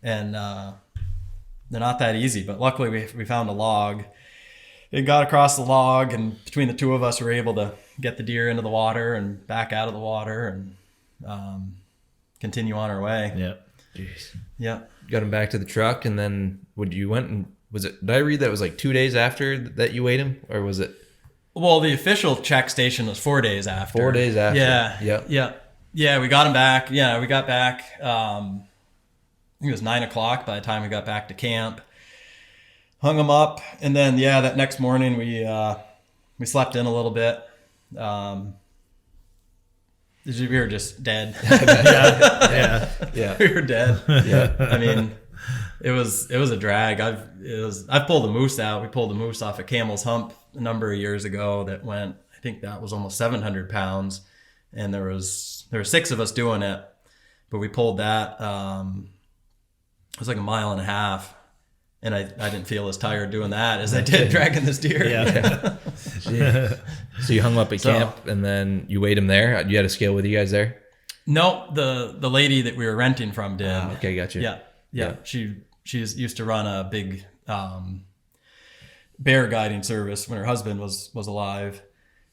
and they're not that easy. But luckily we found a log. It got across the log, and between the two of us, we were able to get the deer into the water and back out of the water, and continue on our way. Yeah. Jeez. Yeah. Got him back to the truck, and then was did I read that it was like 2 days after that you weighed him, or was it? Well, the official check station was 4 days after. 4 days after. Yeah. We got him back. Yeah, we got back. I think it was 9 o'clock by the time we got back to camp. Hung him up, and then that next morning we slept in a little bit. We were just dead. Yeah. We were dead. Yeah. I mean, it was a drag. I've pulled a moose out. We pulled a moose off of Camel's Hump a number of years ago that went, I think that was almost 700 pounds, and there were 6 of us doing it, but we pulled that. It was like 1.5 miles, and I didn't feel as tired doing that as I did dragging this deer. Yeah. So you hung him up at camp, and then you weighed him there. You had a scale with you guys there? No, the lady that we were renting from did. Okay, gotcha. Yeah. She used to run a big bear guiding service when her husband was alive,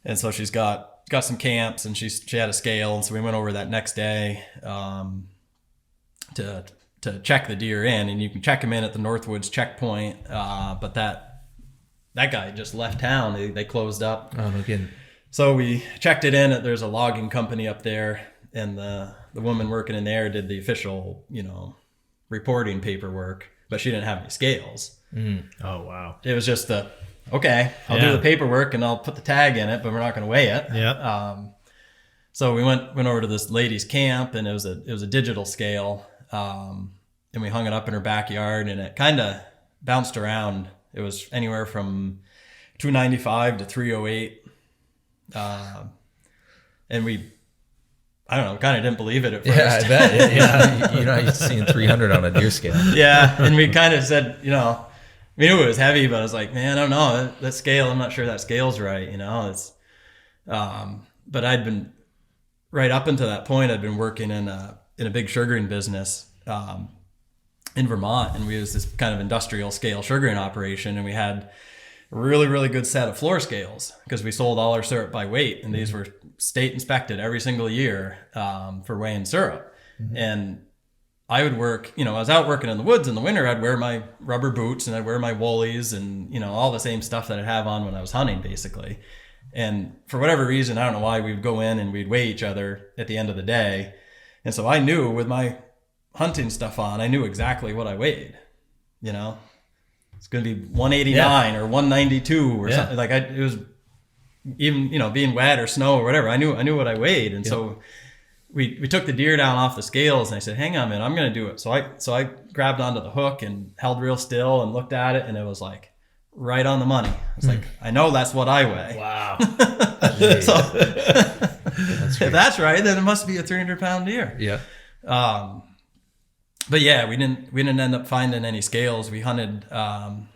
and so she's got some camps, and she had a scale, and so we went over that next day to check the deer in, and you can check him in at the Northwoods checkpoint, but that guy just left town. They closed up. Oh, no kidding. So we checked it in. There's a logging company up there, and the woman working in there did the official, reporting paperwork, but she didn't have any scales. Oh, wow. It was just I'll do the paperwork and I'll put the tag in it, but we're not going to weigh it. Yeah. So we went over to this lady's camp, and it was a digital scale. And we hung it up in her backyard, and it kind of bounced around. It was anywhere from 295 to 308. And I don't know, kind of didn't believe it at first. Yeah, I bet. Yeah. You're not used to seeing 300 on a deer scale. Yeah. And we kind of said, we knew it was heavy, but I was like, man, I don't know, that scale, I'm not sure that scale's right. It's, but I'd been, right up until that point, I'd been working in a big sugaring business, in Vermont, and we was this kind of industrial scale sugaring operation, and we had a really, really good set of floor scales because we sold all our syrup by weight, and these were state inspected every single year for weighing syrup. And I would work, I was out working in the woods in the winter. I'd wear my rubber boots and I'd wear my woolies and, all the same stuff that I'd have on when I was hunting, basically. And for whatever reason, I don't know why, we would go in and we'd weigh each other at the end of the day. And so I knew with my hunting stuff on, I knew exactly what I weighed. It's going to be 189 or 192 or something. Like it was even, being wet or snow or whatever. I knew what I weighed. And so we took the deer down off the scales, and I said, hang on a minute, I'm going to do it. So I grabbed onto the hook and held real still and looked at it, and it was like right on the money. I was like, I know that's what I weigh. Wow. So if that's right, then it must be a 300-pound deer. Yeah. But yeah, we didn't end up finding any scales. We hunted, my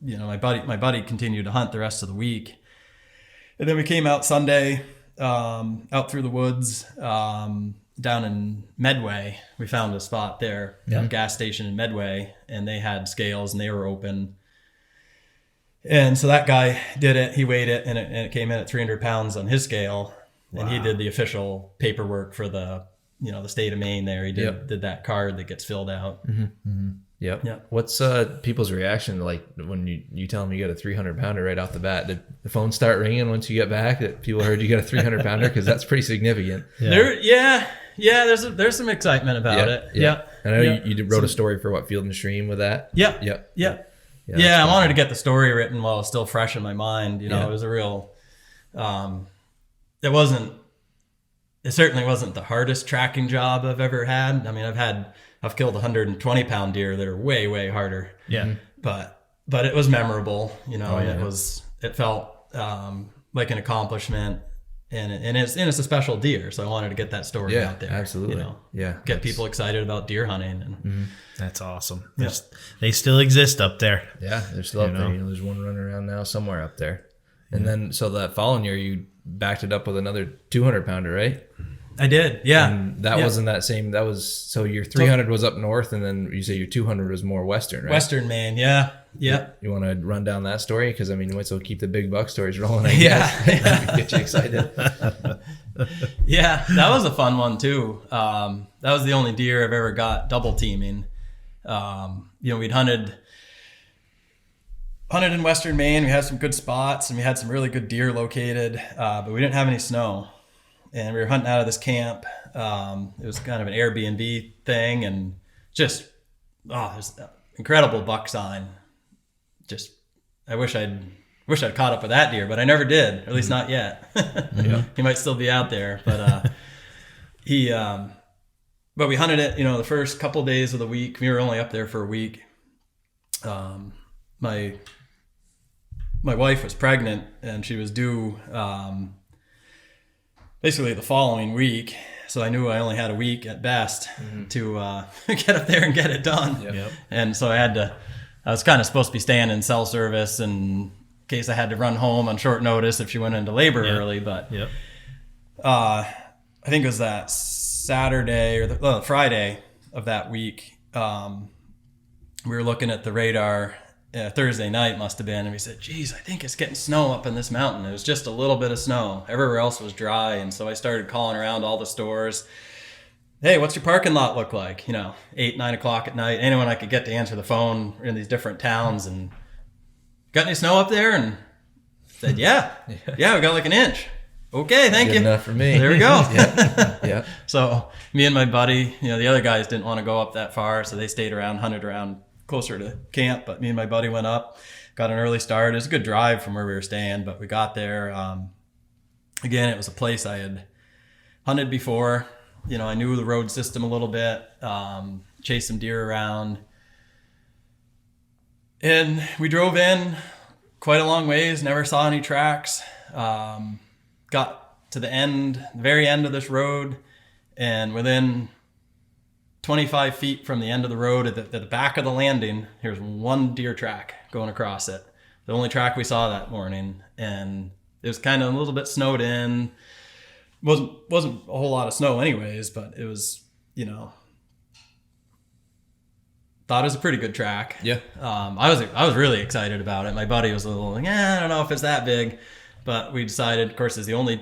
buddy continued to hunt the rest of the week. And then we came out Sunday, out through the woods, down in Medway. We found a spot there, a gas station in Medway, and they had scales and they were open. And so that guy did it. He weighed it, and it came in at 300 pounds on his scale. Wow. And he did the official paperwork for the state of Maine there. He did that card that gets filled out. Mm-hmm. Mm-hmm. Yep. What's people's reaction like when you tell them you got a 300 pounder right off the bat? Did the phone start ringing once you get back that people heard you got a 300 pounder? Because that's pretty significant. There's some excitement about it. Yeah. I know you wrote a story for Field and Stream with that. Yeah. I wanted to get the story written while it's still fresh in my mind. It was a real. It certainly wasn't the hardest tracking job I've ever had. I mean, I've killed 120-pound deer that are way, way harder. Yeah. But it was memorable, it felt like an accomplishment, and it's a special deer. So I wanted to get that story out there. Absolutely. Get people excited about deer hunting. And that's awesome. Yeah. They still exist up there. Yeah. They're still up there. There's one running around now somewhere up there. And then, so that following year, you backed it up with another 200-pounder, right? I did, yeah. And that wasn't that same. That was, so your 300 was up north, and then you say your 200 was more western, right? Western Maine, yeah. You want to run down that story? Because, you might as well keep the big buck stories rolling, I guess. Get you excited. Yeah, that was a fun one, too. That was the only deer I've ever got double teaming. We'd hunted hunted in Western Maine. We had some good spots and we had some really good deer located, but we didn't have any snow. And we were hunting out of this camp. It was kind of an Airbnb thing, and just, there's an incredible buck sign. Just, I wish I'd caught up with that deer, but I never did, or at least not yet. He might still be out there, but but we hunted it, the first couple of days of the week. We were only up there for a week. My wife was pregnant, and she was due basically the following week. So I knew I only had a week at best to get up there and get it done. Yep. And so I was kind of supposed to be staying in cell service in case I had to run home on short notice if she went into labor early. But I think it was that Saturday or the Friday of that week. We were looking at the radar. Thursday night must have been, and we said, geez, I think it's getting snow up in this mountain. It was just a little bit of snow. Everywhere else was dry. And so I started calling around all the stores. Hey, what's your parking lot look like? 8, 9 o'clock at night. Anyone I could get to answer the phone in these different towns. And got any snow up there? And said, yeah, we got like an inch. Okay, thank you. Enough for me. There we go. Yeah. So me and my buddy, the other guys didn't want to go up that far, so they stayed around, hunted around closer to camp. But me and my buddy went up, got an early start. It was a good drive from where we were staying, but we got there. Again, it was a place I had hunted before. I knew the road system a little bit, chased some deer around. And we drove in quite a long ways, never saw any tracks. Got to the very end of this road, and within 25 feet from the end of the road at the back of the landing, here's one deer track going across it. The only track we saw that morning, and it was kind of a little bit snowed in. Wasn't a whole lot of snow anyways, but it was, thought it was a pretty good track. Yeah. I was really excited about it. My buddy was a little like, I don't know if it's that big, but we decided, of course, it's the only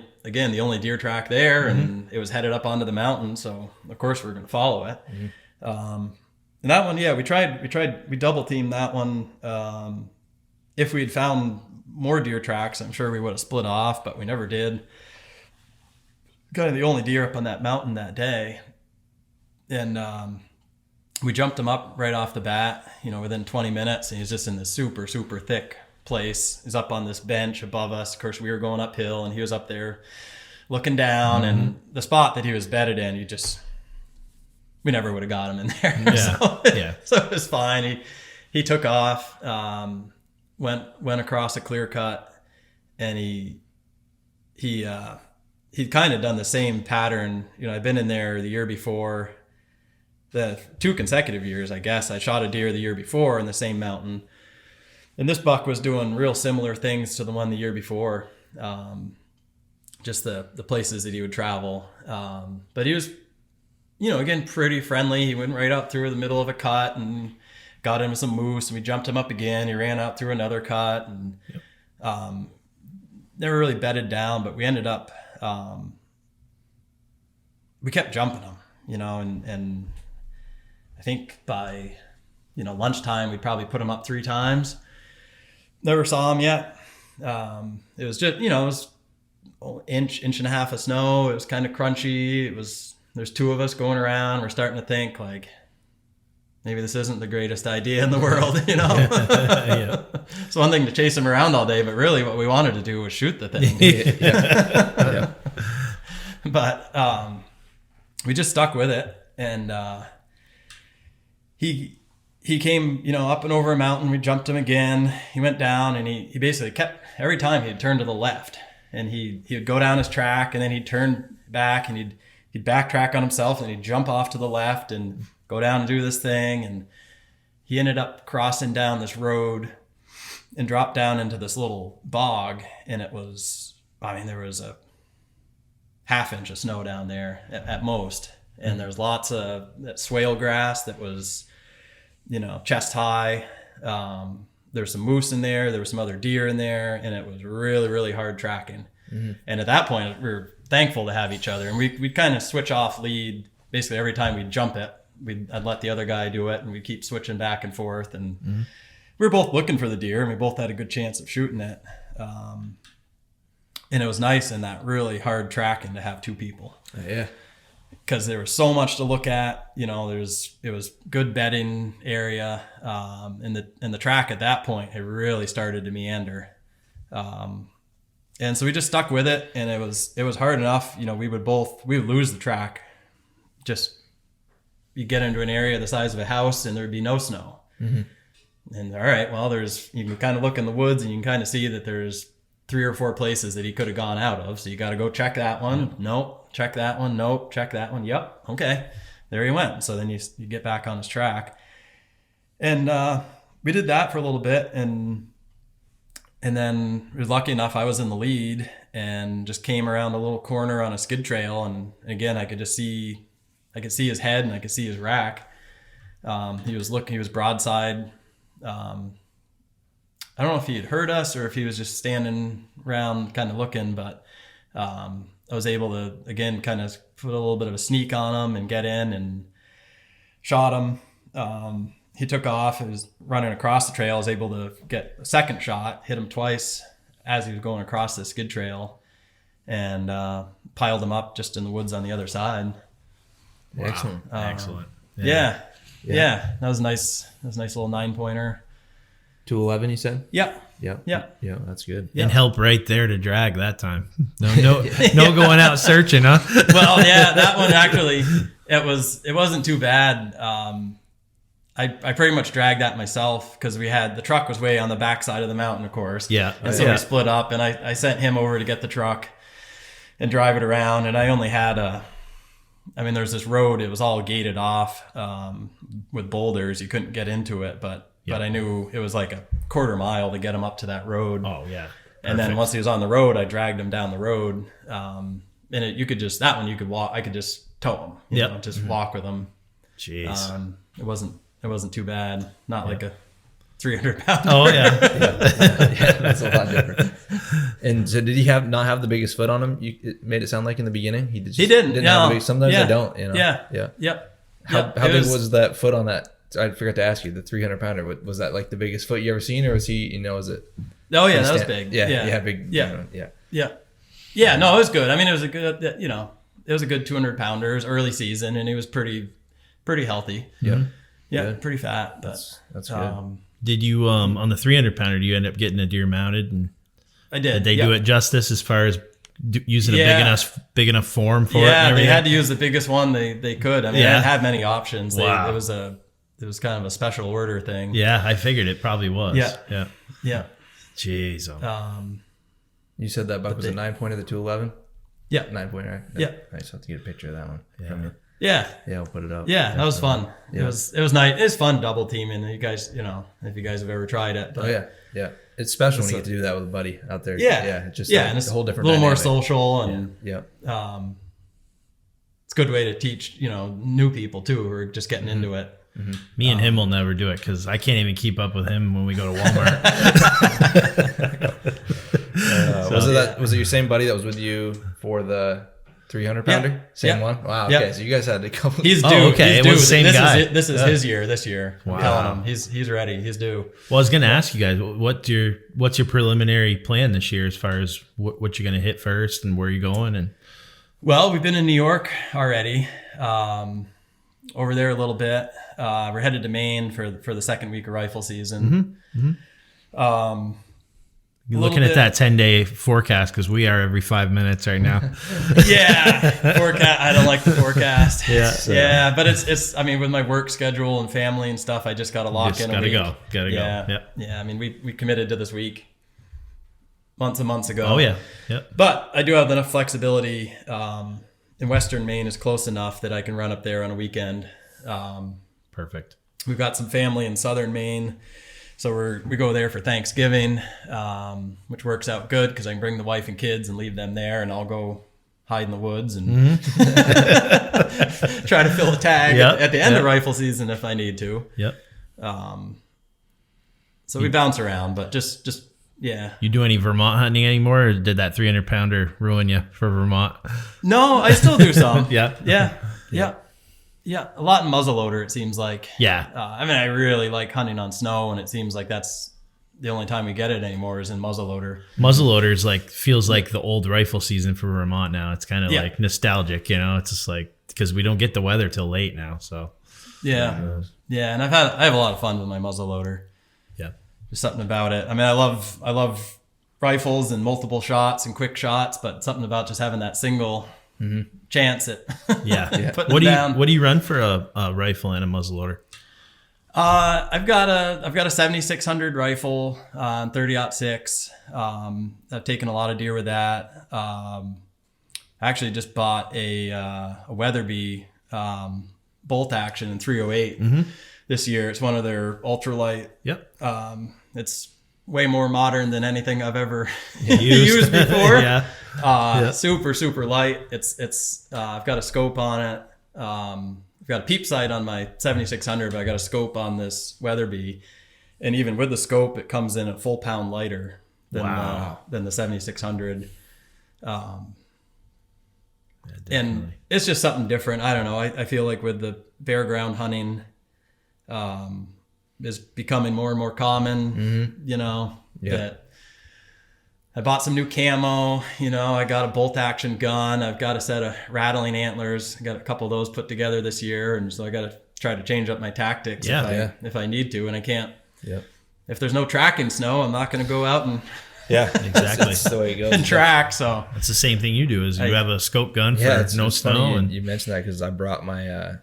deer track there, and it was headed up onto the mountain. So of course we're going to follow it. And that one, we double teamed that one. If we had found more deer tracks, I'm sure we would have split off, but we never did. Kind of the only deer up on that mountain that day. And, we jumped him up right off the bat, within 20 minutes, and he's just in this super, super thick place. He's up on this bench above us. Of course, we were going uphill, and he was up there looking down, and the spot that he was bedded in, we never would have got him in there. Yeah. So it was fine. He took off, went across a clear cut, and he'd kind of done the same pattern. I'd been in there the year before, the 2 consecutive years, I guess. I shot a deer the year before in the same mountain. And this buck was doing real similar things to the one the year before. Just the places that he would travel. But he was, again, pretty friendly. He went right out through the middle of a cut and got into some moose, and we jumped him up again. He ran out through another cut, and never really bedded down, but we ended up, we kept jumping him, and I think by, lunchtime, we'd probably put him up 3 times. Never saw him yet. It was just, it was an inch and a half of snow. It was kind of crunchy. There's 2 of us going around. We're starting to think like, maybe this isn't the greatest idea in the world, It's one thing to chase him around all day, but really what we wanted to do was shoot the thing. But we just stuck with it, and he came, up and over a mountain. We jumped him again. He went down, and he basically kept, every time he'd turn to the left, and he would go down his track, and then he'd turn back, and he'd backtrack on himself, and he'd jump off to the left and go down and do this thing. And he ended up crossing down this road and dropped down into this little bog. And it was, there was a ½ inch of snow down there at most. And there's lots of that swale grass that was, chest high. There's some moose in there. There was some other deer in there, and it was really, really hard tracking. And at that point, we were thankful to have each other, and we'd kind of switch off lead. Basically, every time we'd jump it, I'd let the other guy do it, and we'd keep switching back and forth. And we were both looking for the deer, and we both had a good chance of shooting it. And it was nice in that really hard tracking to have two people. Yeah. Because there was so much to look at, it was good bedding area, and the track at that point had really started to meander, and so we just stuck with it, and it was hard enough. We would lose the track. Just you get into an area the size of a house, and there'd be no snow. Mm-hmm. And all right, well, you can kind of look in the woods, and you can kind of see that there's 3 or 4 places that he could have gone out of. So you got to go check that one. Mm-hmm. Nope. Check that one. Nope. Check that one. Yep. Okay. There he went. So then you get back on his track. And we did that for a little bit. And then we was lucky enough, I was in the lead and just came around a little corner on a skid trail. And again, I could see his head, and I could see his rack. He was broadside. I don't know if he had heard us or if he was just standing around kind of looking, but I was able to, again, kind of put a little bit of a sneak on him and get in and shot him. He took off. He was running across the trail. I was able to get a second shot, hit him twice as he was going across the skid trail, and piled him up just in the woods on the other side. Wow. Excellent. Excellent. Yeah. That was nice. That was a nice little 9-pointer. 211, you said? Yeah. Yeah, that's good. And help right there to drag that time. No going out searching, huh? Well, yeah, that one actually, it wasn't too bad. I pretty much dragged that myself because the truck was way on the backside of the mountain, of course. Yeah. And so we split up, and I sent him over to get the truck and drive it around. And I only had there's this road, it was all gated off with boulders. You couldn't get into it, but I knew it was like a quarter mile to get him up to that road. Oh yeah. Perfect. And then once he was on the road, I dragged him down the road. And you could walk. I could just tow him. Just walk with him. Jeez. It wasn't too bad. Not like a 300-pound. Oh yeah. That's a lot different. And so, did he not have the biggest foot on him? It made it sound like in the beginning he didn't. Have the sometimes they don't. Yeah. Yep. How big was that foot on that? I forgot to ask you, the 300-pounder. Was that like the biggest foot you ever seen, or was he? Was it? Oh yeah, that was big. Yeah, big. Yeah. No, it was good. It was a good. It was a good 200-pounder. It was early season, and he was pretty healthy. Yeah. Yeah, good. Pretty fat. But that's good. Did you on the 300-pounder? Do you end up getting a deer mounted? And I did. Did they do it justice as far as using a big enough form for it? Yeah, they had to use the biggest one they could. They didn't have many options. Wow. It was kind of a special order thing. Yeah, I figured it probably was. Yeah. Jeez. You said that buck was a 9-pointer, the 211? Yeah. 9-pointer, right? Yeah. I just have to get a picture of that one from you. Yeah. Yeah, I'll put it up. Yeah, that was fun. Yeah. It was nice. It's fun double teaming. You guys, if you guys have ever tried it. But yeah. It's special when you get to do that with a buddy out there. Yeah. It's just and it's a whole different a little dynamic. more social, and it's a good way to teach, new people too who are just getting into it. Mm-hmm. Me and him will never do it because I can't even keep up with him when we go to Walmart. Was it your same buddy that was with you for the 300-pounder? Yeah. Same one? Wow. Okay, so you guys had a couple. He's due. Okay, it was the same guy. This is his year this year. Wow. I'm telling him he's ready. He's due. Well, I was going to ask you guys, what's your preliminary plan this year as far as what you're going to hit first and where you're going? And well, we've been in New York already. Over there a little bit. We're headed to Maine for the second week of rifle season. Mm-hmm. You're looking at that 10-day forecast because we are every 5 minutes right now. Forecast. I don't like the forecast. Yeah, but it's. With my work schedule and family and stuff, I just got to lock in a week. Gotta go. Yeah. We committed to this week months and months ago. Oh yeah. But I do have enough flexibility. In Western Maine is close enough that I can run up there on a weekend. Perfect. We've got some family in Southern Maine, so we go there for Thanksgiving, which works out good because I can bring the wife and kids and leave them there, and I'll go hide in the woods and try to fill a tag at the end of rifle season if I need to. Yep. So we bounce around, but just. Yeah. You do any Vermont hunting anymore, or did that 300-pounder ruin you for Vermont? No, I still do some. Yeah. Yeah, a lot in muzzleloader, it seems like. Yeah. I mean, I really like hunting on snow, and it seems like that's the only time we get it anymore is in muzzleloader. Muzzleloader is like, feels like the old rifle season for Vermont now. It's kind of like nostalgic, you know. It's just like, because we don't get the weather till late now, so. Yeah, and I have a lot of fun with my muzzleloader. Yeah, there's something about it. I mean, I love rifles and multiple shots and quick shots, but something about just having that single chance at What do you run for a rifle and a muzzleloader? I've got a 7600 rifle, 30-06. I've taken a lot of deer with that. I actually just bought a Weatherby bolt action in 308 this year. It's one of their ultralight. Yep. It's way more modern than anything I've ever used before. Super light. It's I've got a scope on it. I've got a peep sight on my 7600, but I got a scope on this Weatherby, and even with the scope, it comes in a full pound lighter than the 7600. And it's just something different. I don't know. I feel like with the bare ground hunting, is becoming more and more common, you know, that I bought some new camo, you know, I got a bolt action gun. I've got a set of rattling antlers. I got a couple of those put together this year. And so I got to try to change up my tactics if I need to. And I can't, if there's no tracking snow, I'm not going to go out and exactly. That's the way it goes. And track. So it's the same thing you do is you have a scope gun for no snow. And you mentioned that because I brought my,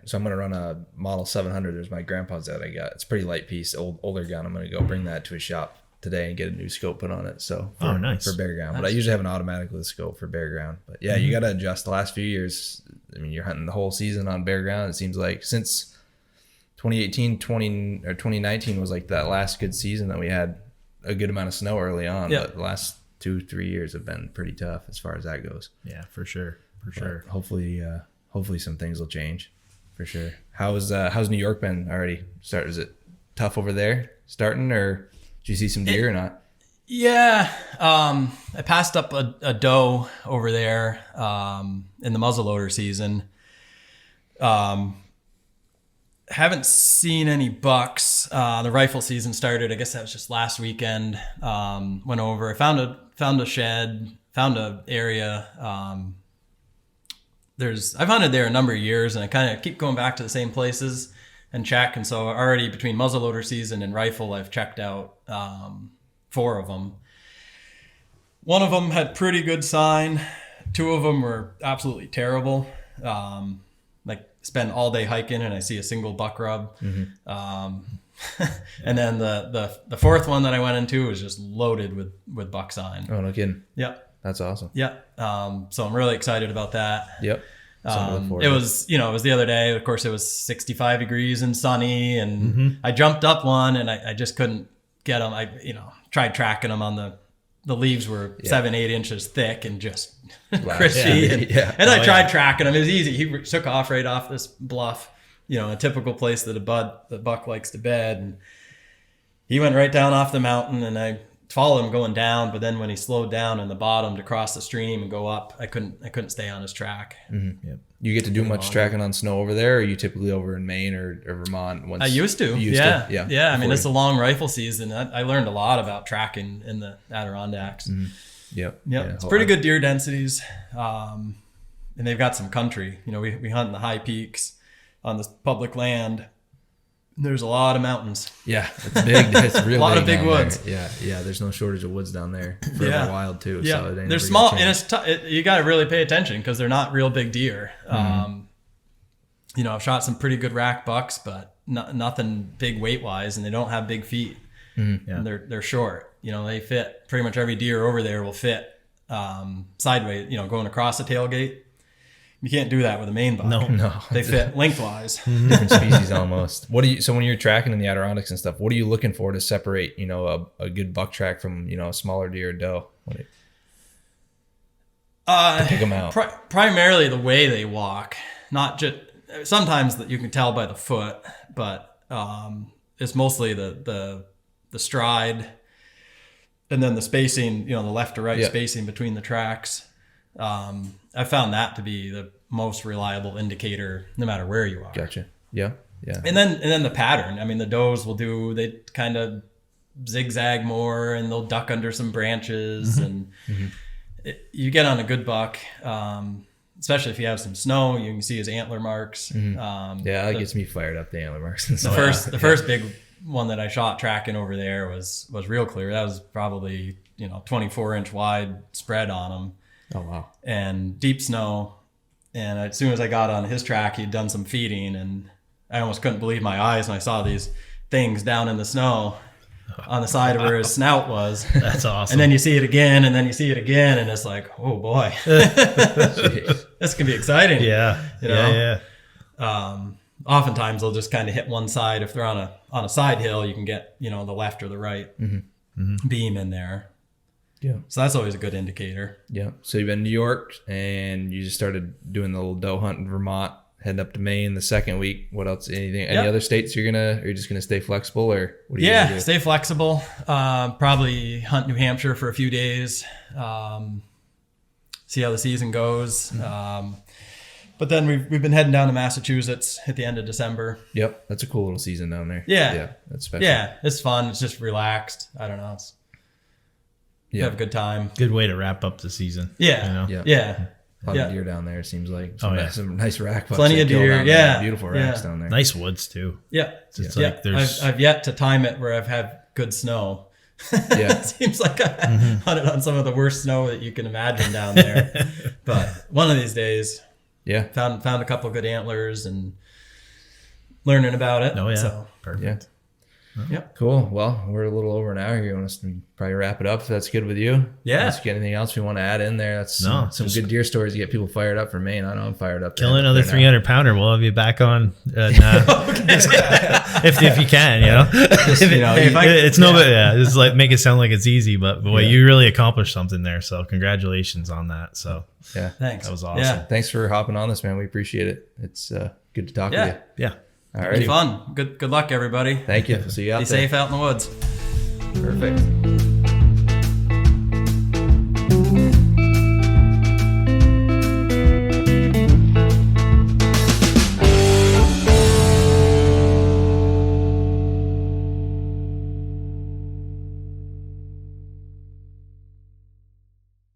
so I'm going to run a Model 700. There's my grandpa's that I got. It's a pretty light piece, older gun. I'm going to go bring that to a shop today and get a new scope put on it. So nice for bare ground. But I usually have an automatic with a scope for bare ground. But yeah, you got to adjust. The last few years, I mean, you're hunting the whole season on bare ground. It seems like since 2019 was like that last good season that we had a good amount of snow early on. But the last 2-3 years have been pretty tough as far as that goes. Yeah, for sure. Hopefully some things will change. For sure. How's New York been already? Is it tough over there starting, or did you see some deer or not? Yeah. I passed up a doe over there in the muzzleloader season. Haven't seen any bucks. The rifle season started. I guess that was just last weekend. Went over. I found a shed, found a area. I've hunted there a number of years, and I kind of keep going back to the same places and check. And so already between muzzleloader season and rifle, I've checked out 4 of them. One of them had pretty good sign. 2 of them were absolutely terrible. Like spend all day hiking and I see a single buck rub. And then the 4th one that I went into was just loaded with buck sign. Oh, no kidding. Yep. That's awesome. Yeah. So I'm really excited about that. Yep. It was the other day. Of course, it was 65 degrees and sunny, and I jumped up one, and I just couldn't get them. I tried tracking them on the leaves were 7-8 inches thick and just crispy. And I tried tracking him. It was easy. He took off right off this bluff, a typical place that the buck likes to bed, and he went right down off the mountain, and I followed him going down, but then when he slowed down in the bottom to cross the stream and go up, I couldn't stay on his track. Yep. You get to do much tracking on snow over there, or are you typically over in Maine or Vermont? I used to. Yeah. I mean, it's a long rifle season. I learned a lot about tracking in the Adirondacks. Yep. It's pretty good deer densities. And they've got some country. We hunt in the high peaks on this public land. There's a lot of mountains. Yeah, it's big. It's real. A lot of big woods. There. Yeah. There's no shortage of woods down there. Forever wild too. Yeah, so they're small, and it's you got to really pay attention because they're not real big deer. I've shot some pretty good rack bucks, but nothing big weight wise, and they don't have big feet. And they're short. They fit pretty much every deer over there will fit sideways. Going across the tailgate. You can't do that with a Maine buck. No. They fit lengthwise. Different species almost. So when you're tracking in the Adirondacks and stuff, what are you looking for to separate, a good buck track from, a smaller deer or doe? To pick them out. Primarily the way they walk, not just sometimes that you can tell by the foot, but it's mostly the stride, and then the spacing, the left to right spacing between the tracks. I found that to be most reliable indicator no matter where you are. Gotcha. Yeah. Yeah. And then the pattern. I mean, the does they kind of zigzag more and they'll duck under some branches and you get on a good buck, especially if you have some snow. You can see his antler marks. Yeah, that gets me fired up, the antler marks. The first big one that I shot tracking over there was real clear. That was probably 24-inch wide spread on him. Oh wow! And deep snow. And as soon as I got on his track, he'd done some feeding, and I almost couldn't believe my eyes when I saw these things down in the snow on the side of where his snout was. That's awesome. And then you see it again, and then you see it again, and it's like, oh boy, this can be exciting. Yeah, yeah. Oftentimes they'll just kind of hit one side. If they're on a side hill, you can get the left or the right beam in there. Yeah. So that's always a good indicator. Yeah. So you've been in New York and you just started doing the little doe hunt in Vermont, heading up to Maine the second week. What else? Any other states you're just gonna stay flexible, or what are you gonna do? Stay flexible. Probably hunt New Hampshire for a few days. See how the season goes. But then we've been heading down to Massachusetts at the end of December. Yep. That's a cool little season down there. Yeah. Yeah. That's special. Yeah. It's fun. It's just relaxed. I don't know. You have a good time. Good way to wrap up the season. Yeah. Yeah. A lot of deer down there, it seems like. Some nice rack. Plenty of deer. Yeah. Beautiful racks down there. Nice woods too. Yeah. It's like there's... I've yet to time it where I've had good snow. Yeah. It seems like I hunted on some of the worst snow that you can imagine down there. But one of these days, found a couple good antlers and learning about it. Oh yeah. So, perfect. Yeah. Yep. Cool. Well, we're a little over an hour here. You want us to probably wrap it up if that's good with you? Yeah. Unless you get anything else we want to add in there? That's some good deer stories to get people fired up for Maine. I know I'm fired up. Kill another 300 pounder. We'll have you back on if you can, it's like make it sound like it's easy, but boy, you really accomplished something there. So congratulations on that. So yeah, thanks. That was awesome. Yeah. Thanks for hopping on this, man. We appreciate it. It's good to talk with you. Yeah. All right. Fun. Good luck, everybody. Thank you. See you out there. Be safe out in the woods. Perfect.